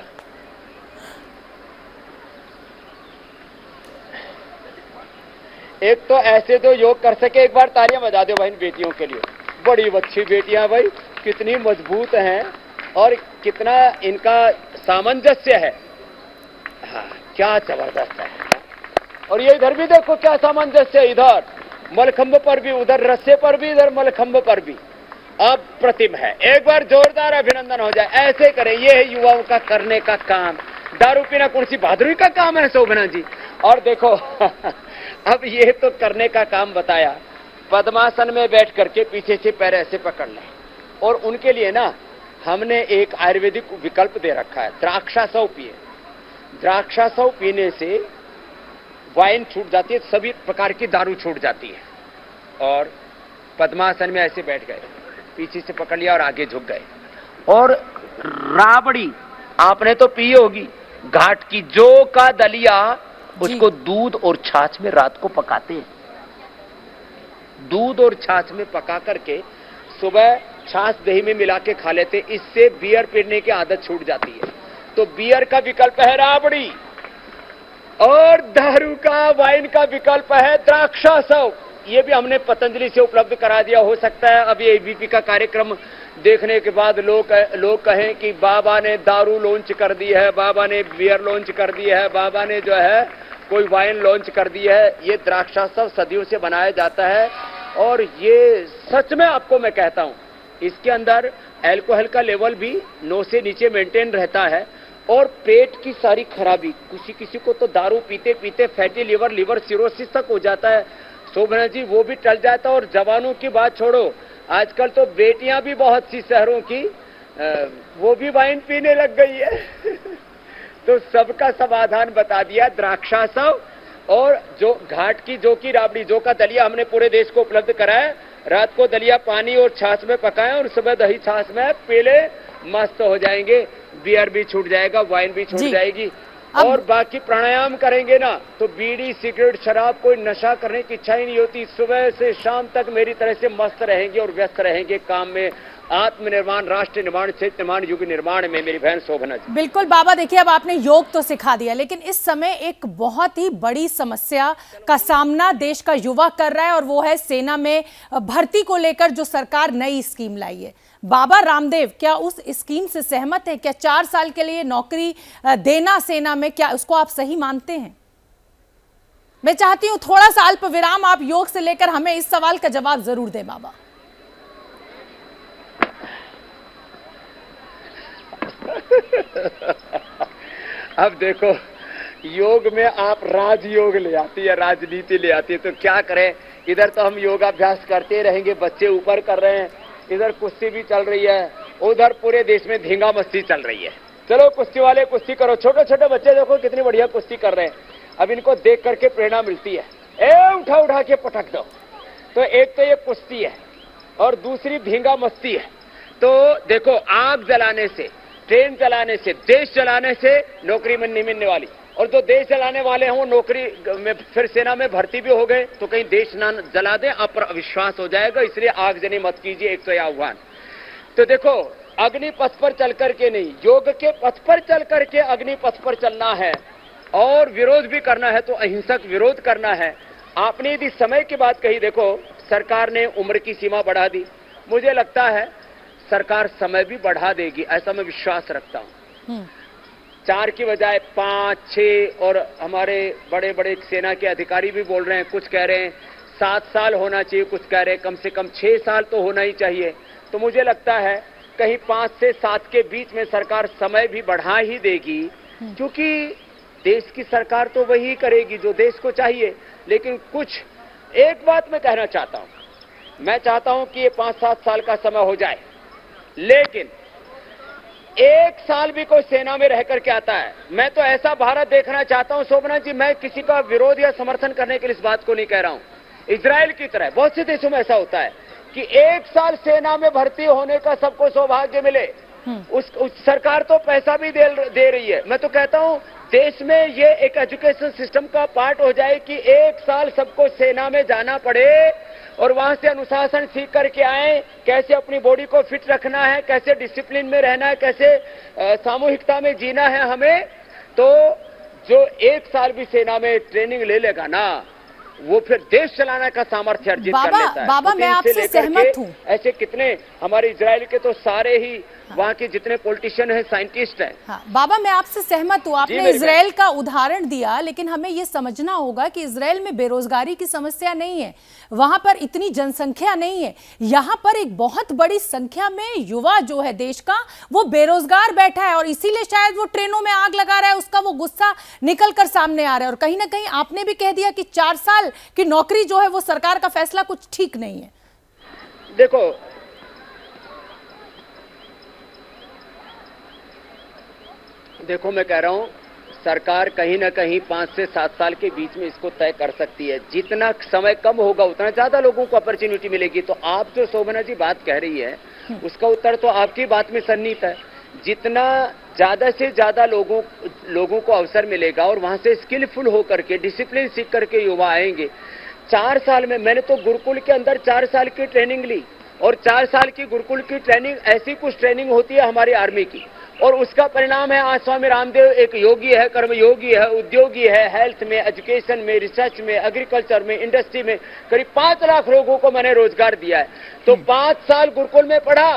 [SPEAKER 2] एक तो ऐसे जो योग कर सके, एक बार तालियां बजा दो भाई इन बेटियों के लिए। बड़ी अच्छी बेटियां भाई, कितनी मजबूत हैं और कितना इनका सामंजस्य है। हाँ, क्या जबरदस्त है। और ये इधर भी देखो क्या सामंजस्य है, इधर मलखंभ पर भी, उधर रस्से पर भी, इधर मलखंभ पर भी, अप्रतिम है। एक बार जोरदार अभिनंदन हो जाए। ऐसे करें, ये है युवाओं का करने का काम। दारू पीना कौन सी बहादुरी का काम है शोभना जी? और देखो अब ये तो करने का काम बताया। पद्मासन में बैठ करके पीछे से पैर ऐसे पकड़ लें, और उनके लिए ना हमने एक आयुर्वेदिक विकल्प दे रखा है, द्राक्षासव पिए। द्राक्षासव पीने से वाइन छूट जाती है, सभी प्रकार की दारू छूट जाती है। और पद्मासन में ऐसे बैठ गए, पीछे से पकड़ लिया और आगे झुक गए। और राबड़ी आपने तो पी होगी, घाट की जौ का दलिया, उसको दूध और छाछ में रात को पकाते हैं, दूध और छाछ में पका करके सुबह छाछ दही में मिला के खा लेते, इससे बियर पीने की आदत छूट जाती है। तो बियर का विकल्प है राबड़ी और दारू का, वाइन का विकल्प है द्राक्षासव। ये भी हमने पतंजलि से उपलब्ध करा दिया। हो सकता है अभी एबीपी का कार्यक्रम देखने के बाद लोग कहें कि बाबा ने दारू लॉन्च कर दी है, बाबा ने बियर लॉन्च कर दी है, बाबा ने जो है कोई वाइन लॉन्च कर दी है। ये द्राक्षासव सदियों से बनाया जाता है और ये सच में आपको मैं कहता हूं, इसके अंदर अल्कोहल का लेवल भी 9 से नीचे मेंटेन रहता है और पेट की सारी खराबी, किसी को तो दारू पीते पीते फैटी लिवर सिरोसिस तक हो जाता है शोभना जी, वो भी टल जाता है। और जवानों की बात छोड़ो, आजकल तो बेटियां भी बहुत सी शहरों की वो भी वाइन पीने लग गई है। तो सबका समाधान बता दिया द्राक्षासव और जो घाट की जो की राबड़ी, जो का दलिया हमने पूरे देश को उपलब्ध कराया। रात को दलिया पानी और छाछ में पकाएं और सुबह दही छाछ में पीले, मस्त हो जाएंगे। बियर भी छूट जाएगा, वाइन भी छूट जाएगी। और बाकी प्राणायाम करेंगे ना तो बीड़ी सिगरेट शराब कोई नशा करने की इच्छा ही नहीं होती। सुबह से शाम तक मेरी तरह से मस्त रहेंगे और व्यस्त रहेंगे काम में, आत्मनिर्माण, राष्ट्र निर्माण, क्षेत्र निर्माण, युग निर्माण में मेरी बहन शोभना जी।
[SPEAKER 1] बिल्कुल बाबा, देखिए अब आपने योग तो सिखा दिया, लेकिन इस समय एक बहुत ही बड़ी समस्या का सामना देश का युवा कर रहा है और वो है सेना में भर्ती को लेकर जो सरकार नई स्कीम लाई है। बाबा रामदेव क्या उस स्कीम से सहमत है? क्या 4 साल के लिए नौकरी देना सेना में, क्या उसको आप सही मानते हैं? मैं चाहती हूं थोड़ा सा अल्प विराम आप योग से लेकर हमें इस सवाल का जवाब जरूर दें बाबा।
[SPEAKER 2] अब देखो, योग में आप राजयोग ले आती है, राजनीति ले आती है, तो क्या करें। इधर तो हम योगाभ्यास करते रहेंगे, बच्चे ऊपर कर रहे हैं, इधर कुश्ती भी चल रही है, उधर पूरे देश में धींगा मस्ती चल रही है। चलो कुश्ती वाले कुश्ती करो, छोटे छोटे बच्चे देखो कितनी बढ़िया कुश्ती कर रहे हैं। अब इनको देख करके प्रेरणा मिलती है, उठा उठा के पटक दो। तो एक तो ये कुश्ती है और दूसरी धींगा मस्ती है। तो देखो, आग जलाने से, ट्रेन चलाने से, देश चलाने से नौकरी में नहीं मिलने वाली। और जो देश चलाने वाले हैं वो नौकरी में फिर सेना में भर्ती भी हो गए तो कहीं देश ना जला दे, आप पर अविश्वास हो जाएगा। इसलिए आगजनी मत कीजिए, एक तो यह आह्वान। तो देखो, अग्नि पथ पर चल करके नहीं, योग के पथ पर चल करके अग्नि पथ पर चलना है और विरोध भी करना है तो अहिंसक विरोध करना है। आपने यदि समय की बात कही, देखो सरकार ने उम्र की सीमा बढ़ा दी, मुझे लगता है सरकार समय भी बढ़ा देगी, ऐसा मैं विश्वास रखता हूं। 4 की बजाय 5, 6 और हमारे बड़े बड़े सेना के अधिकारी भी बोल रहे हैं, कुछ कह रहे हैं 7 साल होना चाहिए, कुछ कह रहे हैं कम से कम 6 साल तो होना ही चाहिए। तो मुझे लगता है कहीं 5 से 7 के बीच में सरकार समय भी बढ़ा ही देगी, क्योंकि देश की सरकार तो वही करेगी जो देश को चाहिए। लेकिन कुछ एक बात मैं कहना चाहता हूं, मैं चाहता हूं कि ये 5-7 साल का समय हो जाए, लेकिन 1 साल भी कोई सेना में रह करके आता है, मैं तो ऐसा भारत देखना चाहता हूं शोभना जी। मैं किसी का विरोध या समर्थन करने के लिए इस बात को नहीं कह रहा हूं। इजराइल की तरह बहुत से देशों में ऐसा होता है कि 1 साल सेना में भर्ती होने का सबको सौभाग्य मिले। उस सरकार तो पैसा भी दे रही है। मैं तो कहता हूं देश में ये एक एजुकेशन सिस्टम का पार्ट हो जाए कि 1 साल सबको सेना में जाना पड़े और वहां से अनुशासन सीख करके आए, कैसे अपनी बॉडी को फिट रखना है, कैसे डिसिप्लिन में रहना है, कैसे सामूहिकता में जीना है हमें। तो जो 1 साल भी सेना में ट्रेनिंग ले लेगा ना, वो फिर देश चलाने का सामर्थ्य अर्जित कर लेता है।
[SPEAKER 1] बाबा मैं आपसे सहमत हूं।
[SPEAKER 2] ऐसे कितने हमारे इजराइल के तो सारे ही वहाँ के जितने पॉलिटिशियन हैं, साइंटिस्ट हैं।
[SPEAKER 1] हाँ, बाबा मैं आपसे सहमत हूँ। आपने इजराइल का उदाहरण दिया, लेकिन हमें ये समझना होगा कि इजराइल में बेरोजगारी की समस्या नहीं है, वहां पर इतनी जनसंख्या नहीं है। यहाँ पर एक बहुत बड़ी संख्या में युवा जो है देश का, वो बेरोजगार बैठा है और इसीलिए शायद वो ट्रेनों में आग लगा रहा है, उसका वो गुस्सा निकल कर सामने आ रहा है। और कहीं ना कहीं आपने भी कह दिया कि 4 साल की नौकरी जो है वो सरकार का फैसला कुछ ठीक नहीं है।
[SPEAKER 2] देखो मैं कह रहा हूं, सरकार कहीं ना कहीं 5 से 7 साल के बीच में इसको तय कर सकती है। जितना समय कम होगा उतना ज्यादा लोगों को अपॉर्चुनिटी मिलेगी। तो आप जो शोभना जी बात कह रही है उसका उत्तर तो आपकी बात में सन्निहित है। जितना ज्यादा से ज्यादा लोगों को अवसर मिलेगा और वहां से स्किलफुल होकर के, डिसिप्लिन सीख करके युवा आएंगे, 4 साल में मैंने तो गुरुकुल के अंदर 4 साल की ट्रेनिंग ली, और 4 साल की गुरुकुल की ट्रेनिंग ऐसी कुछ ट्रेनिंग होती है हमारी आर्मी की, और उसका परिणाम है आज स्वामी रामदेव एक योगी है, कर्मयोगी है, उद्योगी है, हेल्थ में, एजुकेशन में, रिसर्च में, एग्रीकल्चर में, इंडस्ट्री में करीब 5 लाख लोगों को मैंने रोजगार दिया है। तो 5 साल गुरुकुल में पढ़ा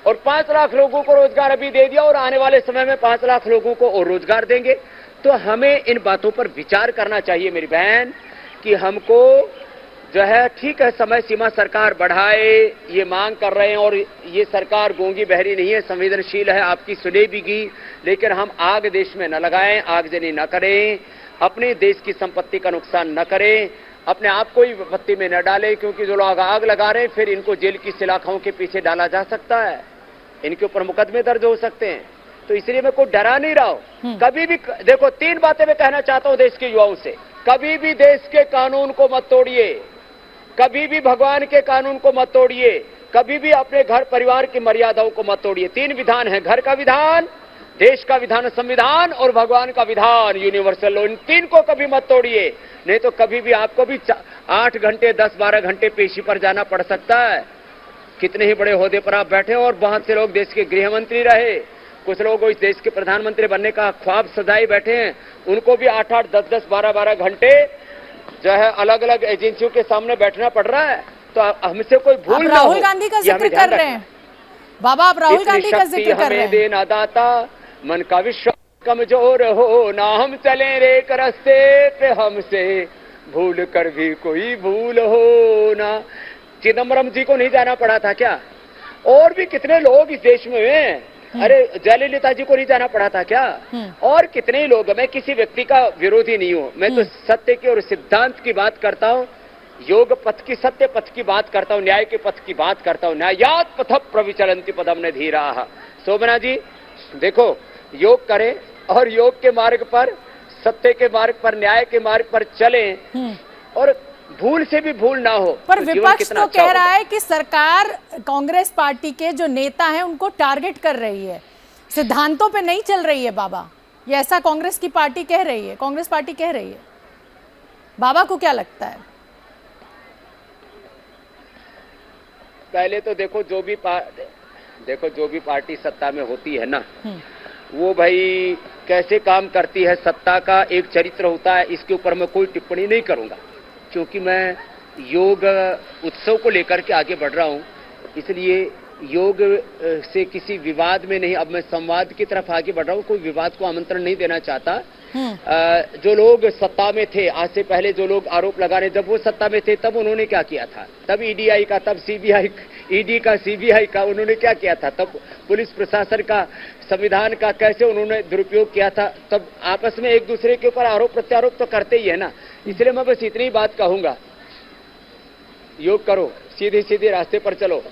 [SPEAKER 2] और 5 लाख लोगों को रोजगार अभी दे दिया, और आने वाले समय में 5 लाख लोगों को और रोजगार देंगे। तो हमें इन बातों पर विचार करना चाहिए मेरी बहन, कि हमको जो है, ठीक है समय सीमा सरकार बढ़ाए, ये मांग कर रहे हैं, और ये सरकार गूंगी बहरी नहीं है, संवेदनशील है, आपकी सुनेगी, लेकिन हम आग देश में न लगाएं, आगजनी न करें, अपने देश की संपत्ति का नुकसान न करें, अपने आप को ही विपत्ति में न डालें, क्योंकि जो लोग आग लगा रहे हैं फिर इनको जेल की सलाखों के पीछे डाला जा सकता है, इनके ऊपर मुकदमे दर्ज हो सकते हैं। तो इसलिए मैं कोई डरा नहीं रहा हूं। कभी भी देखो, 3 बातें मैं कहना चाहता हूं देश के युवाओं से। कभी भी देश के कानून को मत तोड़िए, कभी भी भगवान के कानून को मत तोड़िए, कभी भी अपने घर परिवार की मर्यादाओं को मत तोड़िए। 3 विधान है, घर का विधान, देश का विधान संविधान, और भगवान का विधान यूनिवर्सल लॉ। इन 3 को कभी मत तोड़िए, नहीं तो कभी भी आपको भी 8 घंटे 10-12 घंटे पेशी पर जाना पड़ सकता है। कितने ही बड़े ओहदे पर आप बैठे और बहुत से लोग देश के गृह मंत्री रहे, कुछ लोग इस देश के प्रधानमंत्री बनने का ख्वाब सजाए बैठे हैं, उनको भी 8-8, 10-10, 12-12 घंटे जो है अलग अलग एजेंसियों के सामने बैठना पड़ रहा है। तो हमसे कोई भूल ना हो।
[SPEAKER 1] राहुल गांधी का जिक्र कर रहे हैं बाबा, आप राहुल गांधी का जिक्र कर रहे हैं।
[SPEAKER 2] देना दाता, मन का विश्वास कमजोर हो ना, हम चले एक रास्ते पे, हमसे भूल कर भी कोई भूल हो ना। चिदम्बरम जी को नहीं जाना पड़ा था क्या? और भी कितने लोग इस देश में हैं। अरे जयललिता जी को नहीं जाना पड़ा था क्या? और कितने ही लोग। मैं किसी व्यक्ति का विरोधी नहीं हूं, मैं तो सत्य की और सिद्धांत की बात करता हूं, योग पथ की, सत्य पथ की बात करता हूं, न्याय के पथ की बात करता हूं। न्यायात पथ प्रविचरन्ति पदम ने धीराः। शोभना जी देखो, योग करें और योग के मार्ग पर, सत्य के मार्ग पर, न्याय के मार्ग पर चलें, और भूल से भी भूल ना हो।
[SPEAKER 1] पर विपक्ष तो कह रहा है कि सरकार कांग्रेस पार्टी के जो नेता हैं उनको टारगेट कर रही है, सिद्धांतों पे नहीं चल रही है बाबा, ये ऐसा कांग्रेस की पार्टी कह रही है, कांग्रेस पार्टी कह रही है। बाबा को क्या लगता है?
[SPEAKER 2] पहले तो देखो, जो भी पार्टी सत्ता में होती है ना, वो भाई कैसे काम करती है, सत्ता का एक चरित्र होता है, इसके ऊपर मैं कोई टिप्पणी नहीं करूंगा, क्योंकि मैं योग उत्सव को लेकर के आगे बढ़ रहा हूं, इसलिए योग से किसी विवाद में नहीं, अब मैं संवाद की तरफ आगे बढ़ रहा हूं, कोई विवाद को आमंत्रण नहीं देना चाहता। जो लोग सत्ता में थे, आज से पहले जो लोग आरोप लगा रहे, जब वो सत्ता में थे तब उन्होंने क्या किया था, तब ईडीआई का, तब सीबीआई, ईडी का, सीबीआई का उन्होंने क्या किया था, तब पुलिस प्रशासन का, संविधान का कैसे उन्होंने दुरुपयोग किया था, तब आपस में एक दूसरे के ऊपर आरोप प्रत्यारोप तो करते ही है ना। इसलिए मैं बस इतनी बात कहूंगा, योग करो, सीधे सीधे रास्ते पर चलो।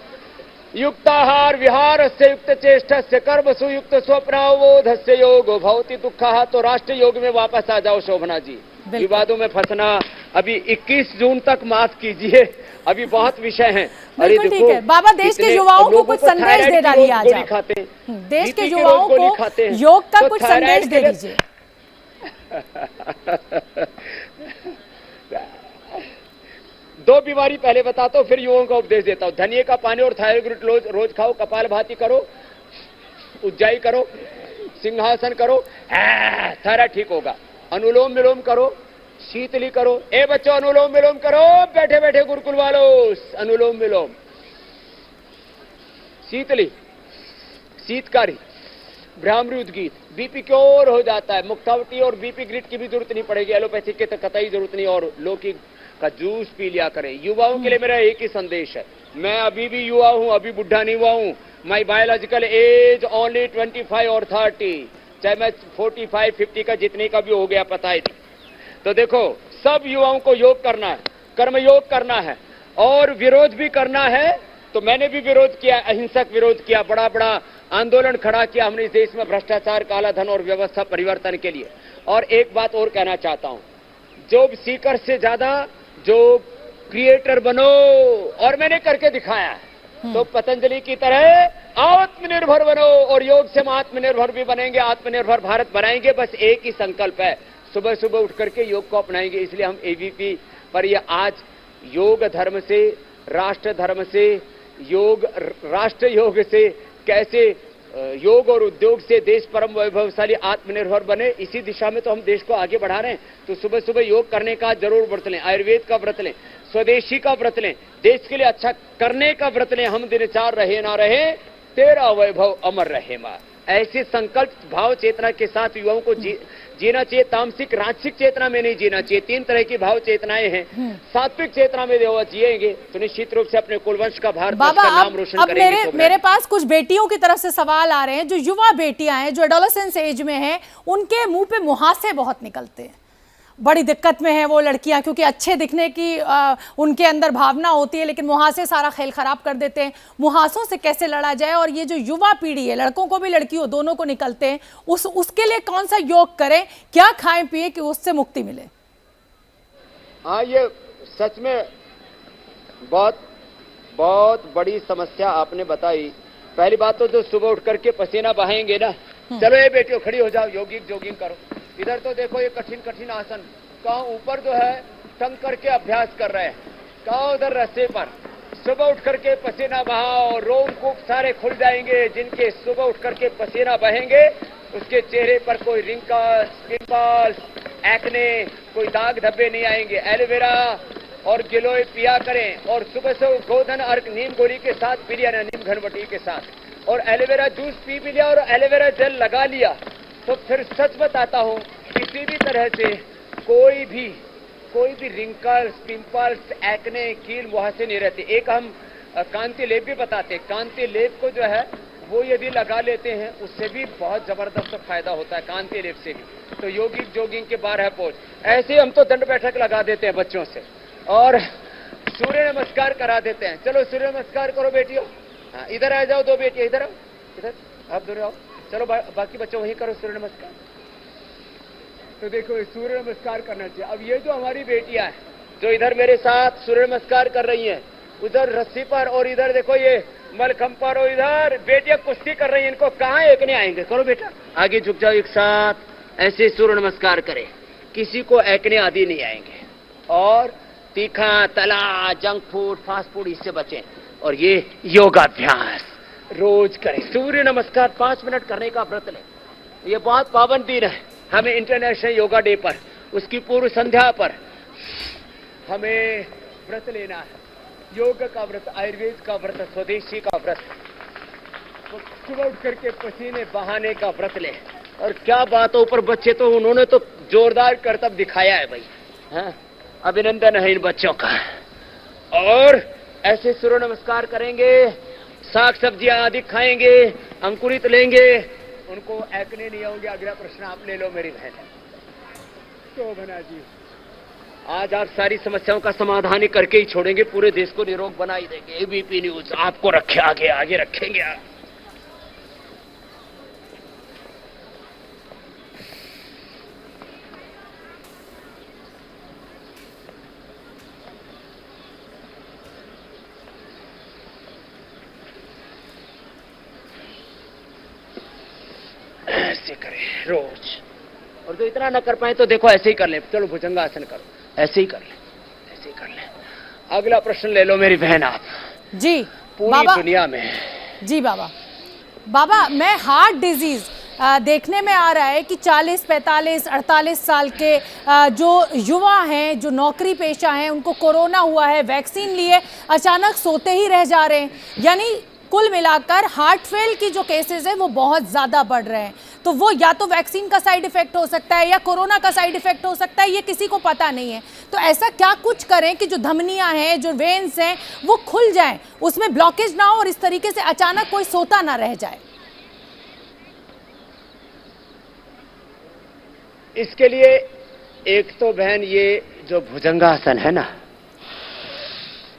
[SPEAKER 2] युक्ताहार विहार से युक्त चेष्ट से कर्म सुयुक्त स्वप्नावबोध से योगो भवति दुःखः। तो राष्ट्रीय योग में वापस आ जाओ शोभना जी, विवादों में फंसना अभी 21 जून तक माफ कीजिए, अभी बहुत विषय हैं। अरे देखो
[SPEAKER 1] बाबा, देश के युवाओं को कुछ संदेश दे डालिए आज आप। देश के युवाओं को योग का कुछ संदेश दे दीजिए।
[SPEAKER 2] दो बीमारी पहले बताता हूं, फिर युवाओं का उपदेश देता हूं। धनिये का पानी और थायराइड रोज खाओ, कपालभाति करो, उज्जाई करो, सिंहासन करो, थायराइड ठीक होगा। अनुलोम विलोम करो, शीतली करो। ए बच्चों, अनुलोम विलोम करो, बैठे बैठे गुरुकुल वालों, अनुलोम विलोम, शीतली, शीतकारी, भ्रामरी उद्गीत, बीपी क्योर हो जाता है। मुक्तावटी और बीपी ग्रिड की भी जरूरत नहीं पड़ेगी, एलोपैथी की तो कतई जरूरत नहीं, और लौकी का जूस पी लिया करें। युवाओं के लिए मेरा एक ही संदेश है, मैं अभी भी युवा हूं, अभी बुढ़ा नहीं हुआ हूं। माई बायोलॉजिकल एज ओनली 25 और 30, चाहे मैं 45, 50 का जितने का भी हो गया पता ही नहीं। तो देखो, सब युवाओं को योग करना है, कर्मयोग करना है, और विरोध भी करना है। तो मैंने भी विरोध किया, अहिंसक विरोध किया, बड़ा बड़ा आंदोलन खड़ा किया हमने इस देश में भ्रष्टाचार, काला धन और व्यवस्था परिवर्तन के लिए। और एक बात और कहना चाहता हूं, जॉब सीकर से ज्यादा जो क्रिएटर बनो, और मैंने करके दिखाया है। तो पतंजलि की तरह आत्मनिर्भर बनो, और योग से हम आत्मनिर्भर भी बनेंगे, आत्मनिर्भर भारत बनाएंगे। बस एक ही संकल्प है, सुबह सुबह उठ करके योग को अपनाएंगे। इसलिए हम एबीपी पर ये आज योग धर्म से, राष्ट्र धर्म से, योग राष्ट्र योग से कैसे योग और उद्योग से देश परम वैभवशाली आत्मनिर्भर बने, इसी दिशा में तो हम देश को आगे बढ़ा रहे हैं। तो सुबह सुबह योग करने का जरूर व्रत लें, आयुर्वेद का व्रत लें, स्वदेशी का व्रत लें, देश के लिए अच्छा करने का व्रत लें। हम दिन चार रहे ना रहे, तेरा वैभव अमर रहे मां। ऐसे संकल्प भाव चेतना के साथ युवाओं को जीना चाहिए। तामसिक राजसिक चेतना में नहीं जीना चाहिए। 3 तरह की भाव चेतनाएं हैं। सात्विक चेतना में वो जिएंगे तो निश्चित रूप से अपने कुलवंश का भारत का नाम रोशन करेंगे।
[SPEAKER 1] अब मेरे पास कुछ बेटियों की तरफ से सवाल आ रहे हैं, जो युवा बेटियां हैं, जो एडोलेसेंस एज में हैं, उनके मुंह पे मुहासे बहुत निकलते हैं। बड़ी दिक्कत में है वो लड़कियां, क्योंकि अच्छे दिखने की उनके अंदर भावना होती है, लेकिन मुहासे सारा खेल खराब कर देते हैं। मुहासों से कैसे लड़ा जाए, और ये जो युवा पीढ़ी है, लड़कों को भी लड़कियों दोनों को निकलते हैं, उसके लिए कौन सा योग करें, क्या खाएं पिए कि उससे मुक्ति मिले?
[SPEAKER 2] हाँ, ये सच में बहुत बहुत बड़ी समस्या आपने बताई। पहली बात तो जो सुबह उठ करके पसीना बहाएंगे ना, चलो ये बेटियों खड़ी हो जाओ, जोगिंग करो। इधर तो देखो ये कठिन कठिन आसन, कहाँ ऊपर जो है टंग करके अभ्यास कर रहे हैं, कहाँ उधर रस्से पर। सुबह उठ करके पसीना बहाओ, रोमकूप सारे खुल जाएंगे। जिनके सुबह उठ करके पसीना बहेंगे उसके चेहरे पर कोई रिंकल्स, पिंपल्स, एक्ने, कोई दाग धब्बे नहीं आएंगे। एलोवेरा और गिलोय पिया करें, और सुबह से गोधन अर्क नीम गोली के साथ पी लिया ना, नीम घनवटी के साथ, और एलोवेरा जूस पी भी लिया और एलोवेरा जेल लगा लिया, तो फिर सच बताता हूं, किसी भी तरह से कोई भी रिंकल्स, पिंपल्स, एक्ने, कील मुहासे नहीं रहते। एक हम कांति लेप भी बताते हैं। कांति लेप को जो है वो यदि लगा लेते हैं उससे भी बहुत जबरदस्त फायदा होता है, कांति लेप से भी। तो जोगिंग के 12 पोज ऐसे हम तो दंड बैठक लगा देते हैं बच्चों से, और सूर्य नमस्कार करा देते हैं। चलो सूर्य नमस्कार करो बेटियों। हाँ, इधर आ जाओ, 2 बेटियां इधर आओ, इधर आप दोनों आओ। चलो बाकी बच्चों वहीं करो सूर्य नमस्कार। तो देखो सूर्य नमस्कार करना चाहिए। अब ये जो हमारी बेटियां हैं, जो इधर मेरे साथ सूर्य नमस्कार कर रही हैं, उधर रस्सी पर, और इधर देखो ये मलखंब पर, और इधर बेटियां कुश्ती कर रही हैं। इनको कहाँ एक नहीं आएंगे। करो बेटा, आगे झुक जाओ एक साथ, ऐसे सूर्य नमस्कार करें। किसी को एकने आदि नहीं आएंगे। और तीखा तला जंक फूड, फास्ट फूड, इससे बचें। और ये योगाभ्यास रोज करें। सूर्य नमस्कार 5 मिनट करने का व्रत लें। ये बहुत पावन दिन है। हमें इंटरनेशनल योगा डे पर, उसकी पूर्व संध्या पर हमें व्रत लेना है। योग का व्रत, आयुर्वेद का व्रत, स्वदेशी का व्रत, तो सुबह उठ करके पसीने बहाने का व्रत लें। और क्या बात है, ऊपर बच्चे तो उन्होंने तो जोरदार करतब दिखाया है भाई। हाँ, अभिनंदन है इन बच्चों का। और ऐसे सूर्य नमस्कार करेंगे, साग सब्जियां आदि खाएंगे, अंकुरित लेंगे, उनको एक्ने नहीं होंगे। अगला प्रश्न आप ले लो मेरी बहन। शोभना जी, आज आप सारी समस्याओं का समाधान ही करके ही छोड़ेंगे, पूरे देश को निरोग बना ही देंगे। एबीपी न्यूज आपको रखे आगे रखेंगे आप। ऐसे करें रोज, और जो इतना न कर पाए तो देखो ऐसे ही कर ले। चलो भुजंगासन करो, ऐसे ही कर ले। अगला प्रश्न ले लो मेरी बहन आप।
[SPEAKER 1] जी
[SPEAKER 2] पूरी दुनिया में।
[SPEAKER 1] जी बाबा, मैं हार्ट डिजीज देखने में आ रहा है कि 40, 45, 48 साल के जो युवा हैं, जो नौकरी पेशा हैं, उनको कोरोना हुआ है, वैक्सीन लिए अचानक सोते ही रह जा रहे हैं। यानी कुल मिलाकर हार्ट फेल की जो केसेस है वो बहुत ज़्यादा बढ़ रहे हैं। तो वो या तो वैक्सीन का साइड इफेक्ट हो सकता है या कोरोना का साइड इफेक्ट हो सकता है, ये किसी को पता नहीं है। तो ऐसा क्या कुछ करें कि जो धमनियां हैं, जो वेन्स हैं, वो खुल जाएं, उसमें ब्लॉकेज ना हो, और इस तरीके से अचानक कोई सोता ना रह जाए।
[SPEAKER 2] इसके लिए एक तो बहन ये जो भुजंगासन है ना,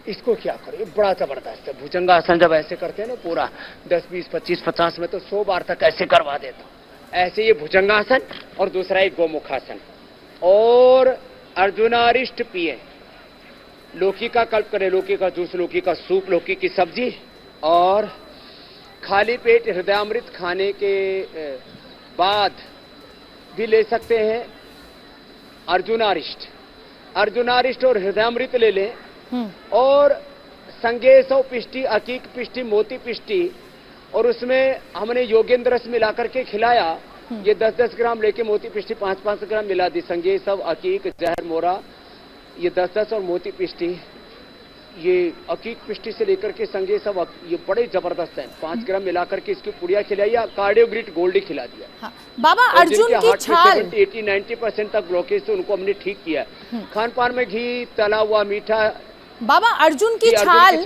[SPEAKER 2] इसको क्या करो, ये बड़ा जबरदस्त है। भुजंगासन जब ऐसे करते हैं ना, पूरा 10, 20, 25, 50 में तो 100 बार तक ऐसे करवा देता हूं। ऐसे ये भुजंगासन, और दूसरा एक गोमुखासन, और अर्जुनारिष्ट पिए, लौकी का कल्प करें, लौकी का जूस, लौकी का सूप, लौकी की सब्जी, और खाली पेट हृदयामृत खाने के बाद भी ले सकते हैं अर्जुनारिष्ट और हृदयामृत ले लें, और संगेश और पिष्टी, अकीक पिष्टी, मोती पिष्टी, और उसमें हमने योगेंद्र रस मिला करके खिलाया। ये 10-10 ग्राम लेके मोती पिष्टी 5-5 ग्राम मिला दी, संगेश, अकीक, जहर मोरा, ये 10-10 और मोती पिष्टी, ये अकीक पिष्टी से लेकर के संगे सब ये बड़े जबरदस्त हैं। 5 ग्राम मिलाकर के इसकी पुड़िया खिलाई या कार्डियोग्रिट गोल्ड खिला दिया।
[SPEAKER 1] हाँ। बाबा अर्जुन की छाल
[SPEAKER 2] 80-90% तक ब्लॉकेज, तो उनको हमने ठीक किया। खान पान में घी, तला हुआ मीठा।
[SPEAKER 1] बाबा अर्जुन की छाल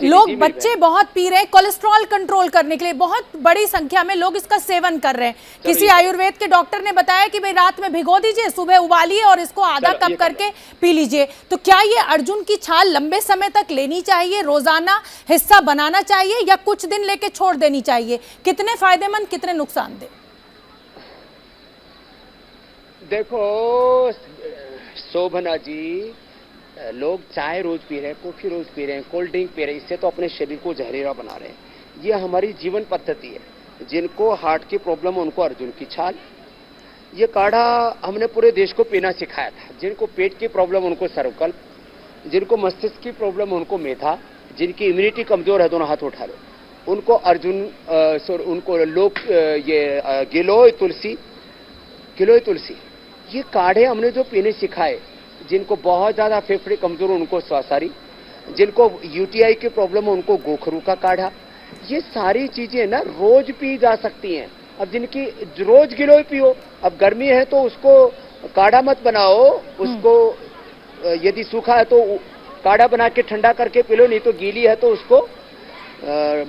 [SPEAKER 1] लोग, बच्चे बहुत पी रहे हैं कोलेस्ट्रॉल कंट्रोल करने के लिए, बहुत बड़ी संख्या में लोग इसका सेवन कर रहे हैं। किसी आयुर्वेद के डॉक्टर ने बताया कि भाई रात में भिगो दीजिए, सुबह उबालिए और इसको आधा कप करके पी लीजिए। तो क्या ये अर्जुन की छाल लंबे समय तक लेनी चाहिए, रोजाना हिस्सा बनाना चाहिए, या कुछ दिन लेके छोड़ देनी चाहिए? कितने फायदेमंद, कितने नुकसानदेह?
[SPEAKER 2] देखो शोभना जी, लोग चाय रोज पी रहे हैं, कॉफी रोज पी रहे हैं, कोल्ड ड्रिंक पी रहे हैं, इससे तो अपने शरीर को जहरीला बना रहे हैं। ये हमारी जीवन पद्धति है। जिनको हार्ट की प्रॉब्लम है उनको अर्जुन की छाल, ये काढ़ा हमने पूरे देश को पीना सिखाया था। जिनको पेट की प्रॉब्लम उनको सर्वकल्प, जिनको मस्तिष्क की प्रॉब्लम उनको मेथा, जिनकी इम्यूनिटी कमजोर है दोनों हाथ उठा लो, उनको अर्जुन, उनको लोग ये गिलोय तुलसी, ये काढ़े हमने जो पीने सिखाए। जिनको बहुत ज्यादा फेफड़े कमजोर उनको स्वासारी, जिनको यूटीआई की प्रॉब्लम है उनको गोखरू का काढ़ा। ये सारी चीजें ना रोज पी जा सकती हैं। अब जिनकी रोज गिलोय पियो, अब गर्मी है तो उसको काढ़ा मत बनाओ, उसको यदि सूखा है तो काढ़ा बना के ठंडा करके पी लो, नहीं तो गीली है तो उसको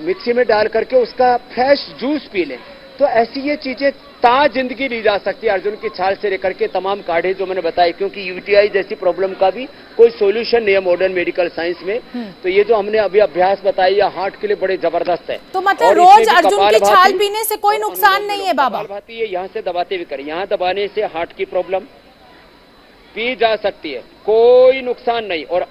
[SPEAKER 2] मिक्सी में डाल करके उसका फ्रेश जूस पी लें। तो ऐसी ये चीजें ताज जिंदगी ली जा सकती है अर्जुन की छाल से लेकर के तमाम काढ़े जो मैंने बताए, क्योंकि यूटीआई जैसी प्रॉब्लम का भी कोई सॉल्यूशन नहीं है मॉडर्न मेडिकल साइंस में। तो ये जो हमने अभी अभ्यास बताई या हार्ट के लिए बड़े जबरदस्त है।
[SPEAKER 1] तो मतलब रोज अर्जुन की छाल पीने से कोई नुकसान नहीं है बाबा?
[SPEAKER 2] कपालभाति ये यहाँ से दबाते भी करें, यहाँ दबाने से हार्ट की प्रॉब्लम पी जा सकती है, कोई नुकसान नहीं। और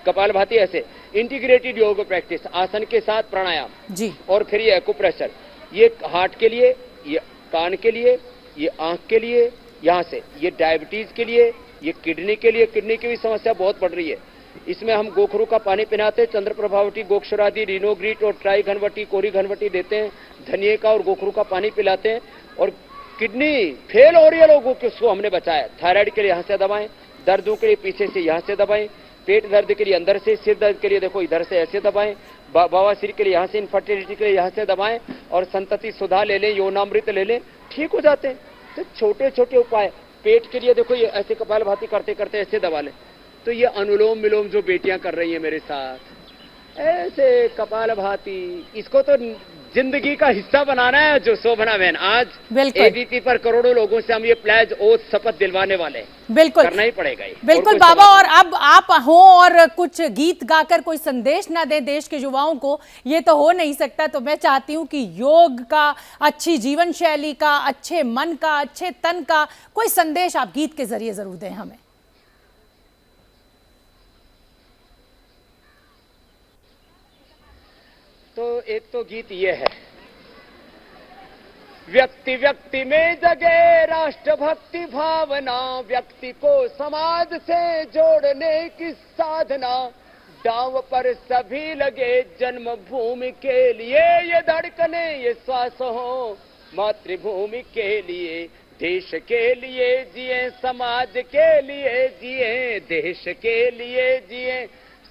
[SPEAKER 2] कपालभाति ऐसे इंटीग्रेटेड योग प्रैक्टिस, आसन के साथ प्राणायाम जी, और फिर ये एक्यूप्रेशर, ये हार्ट के लिए, ये कान के लिए, ये आंख के लिए, यहाँ से ये डायबिटीज के लिए, ये किडनी के लिए, किडनी की भी समस्या बहुत बढ़ रही है। इसमें हम गोखरू का पानी पिलाते हैं, चंद्र प्रभावटी, गोक्षरादि, रिनोग्रीट और ट्राई घनवटी, कोरी घनवटी देते हैं, धनिए का और गोखरू का पानी पिलाते हैं। और किडनी फेल हो रही है लोगों की, उसको हमने बचाया। थायराइड के लिए यहाँ से दबाएं, दर्दों के लिए पीछे से यहाँ से दबाएं, पेट दर्द के लिए अंदर से, सिर दर्द के लिए देखो इधर से ऐसे दबाएं, बवासीर के लिए यहाँ से, इनफर्टिलिटी के लिए यहाँ से दबाएं, और संतति सुधा ले लें, यौनामृत ले लें, ठीक हो जाते हैं। तो छोटे छोटे उपाय। पेट के लिए देखो ये ऐसे कपालभाति करते करते ऐसे दबा लें। तो ये अनुलोम विलोम जो बेटियां कर रही हैं मेरे साथ, ऐसे कपालभाति, इसको तो जिंदगी का हिस्सा बनाना है। जो शोभना बहन, आज एबीपी पर करोड़ों लोगों से हम ये प्लेज ओथ शपथ दिलवाने वाले हैं।
[SPEAKER 1] बिल्कुल
[SPEAKER 2] करना ही पड़ेगा ये।
[SPEAKER 1] बिल्कुल बाबा। और अब आप हो और कुछ गीत गाकर कोई संदेश ना दें देश के युवाओं को, ये तो हो नहीं सकता। तो मैं चाहती हूँ कि योग का, अच्छी जीवन शैली का, अच्छे मन का, अच्छे तन का कोई संदेश आप गीत के जरिए जरूर दें हमें।
[SPEAKER 2] तो एक तो गीत ये है, व्यक्ति व्यक्ति में जगे राष्ट्रभक्ति भावना, व्यक्ति को समाज से जोड़ने की साधना, दांव पर सभी लगे जन्मभूमि के लिए, ये धड़कने ये श्वास हो मातृभूमि के लिए, देश के लिए जिए, समाज के लिए जिए, देश के लिए जिए,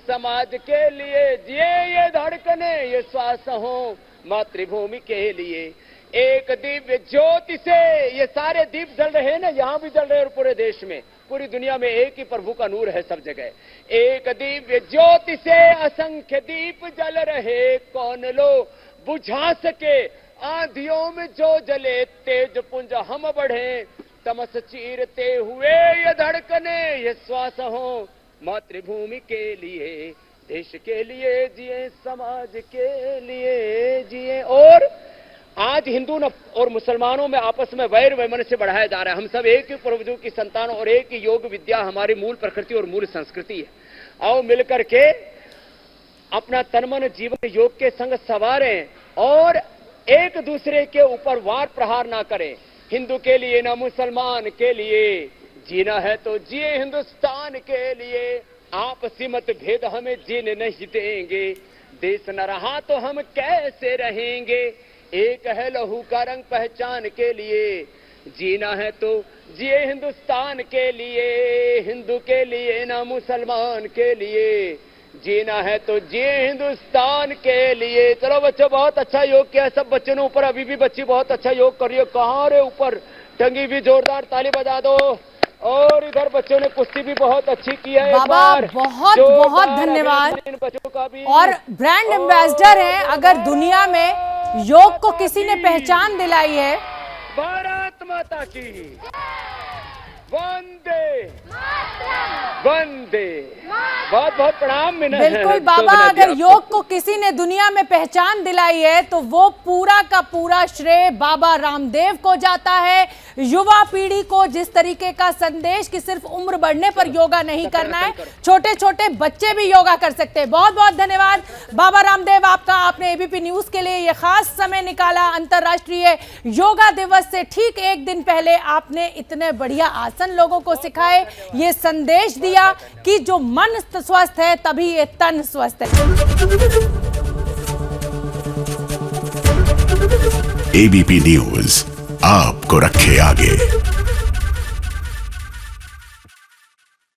[SPEAKER 2] समाज के लिए जिए, ये धड़कने ये श्वास हो मातृभूमि के लिए। एक दिव्य ज्योति से ये सारे दीप जल रहे हैं ना, यहाँ भी जल रहे हैं और पूरे देश में, पूरी दुनिया में एक ही प्रभु का नूर है सब जगह। एक दिव्य ज्योति से असंख्य दीप जल रहे, कौन लो बुझा सके आंधियों में जो जले, तेज पुंज हम बढ़े तमस चीरते हुए, ये धड़कने ये श्वास हो मातृभूमि के लिए, देश के लिए जिए, समाज के लिए जिए। और आज हिंदू और मुसलमानों में आपस में वैर वैमनस्य बढ़ाया जा रहा है। हम सब एक ही पूर्वजों की संतान और एक ही योग विद्या हमारी मूल प्रकृति और मूल संस्कृति है। आओ मिलकर के अपना तन मन जीवन योग के संग संवारें और एक दूसरे के ऊपर वार प्रहार ना करें। हिंदू के लिए ना मुसलमान के लिए, जीना है तो जिए हिंदुस्तान के लिए, आपसी मतभेद हमें जीने नहीं देंगे, देश न रहा तो हम कैसे रहेंगे। एक है लहू का रंग पहचान के लिए, जीना है तो जिए हिंदुस्तान के लिए, हिंदू के लिए ना मुसलमान के लिए, जीना है तो जिए हिंदुस्तान के लिए। चलो बच्चों, बहुत अच्छा योग किया सब बच्चों ने। ऊपर अभी भी बच्ची बहुत अच्छा योग कर रही है। कहाँ रे ऊपर टंगी भी, जोरदार ताली बजा दो। और इधर बच्चों ने कुश्ती भी बहुत अच्छी की है।
[SPEAKER 1] बाबा बहुत बहुत धन्यवाद।
[SPEAKER 2] बच्चों का भी,
[SPEAKER 1] और ब्रांड एम्बेसडर हैं। अगर दुनिया में योग को किसी ने पहचान दिलाई है,
[SPEAKER 2] भारत माता की वंदे वंदे। बहुत बहुत प्रणाम।
[SPEAKER 1] बिल्कुल बाबा, अगर योग को किसी ने दुनिया में पहचान दिलाई है तो वो पूरा का पूरा श्रेय बाबा रामदेव को जाता है। युवा पीढ़ी को जिस तरीके का संदेश कि सिर्फ उम्र बढ़ने पर योगा नहीं करना है, छोटे छोटे बच्चे भी योगा कर सकते हैं। बहुत बहुत धन्यवाद बाबा रामदेव आपका। आपने एबीपी न्यूज के लिए ये खास समय निकाला। अंतर्राष्ट्रीय योगा दिवस से ठीक एक दिन पहले आपने इतने बढ़िया आसन लोगों को सिखाए, ये संदेश दिया कि जो मन स्वस्थ है तभी ये तन स्वस्थ है।
[SPEAKER 3] एबीपी न्यूज आपको रखे आगे।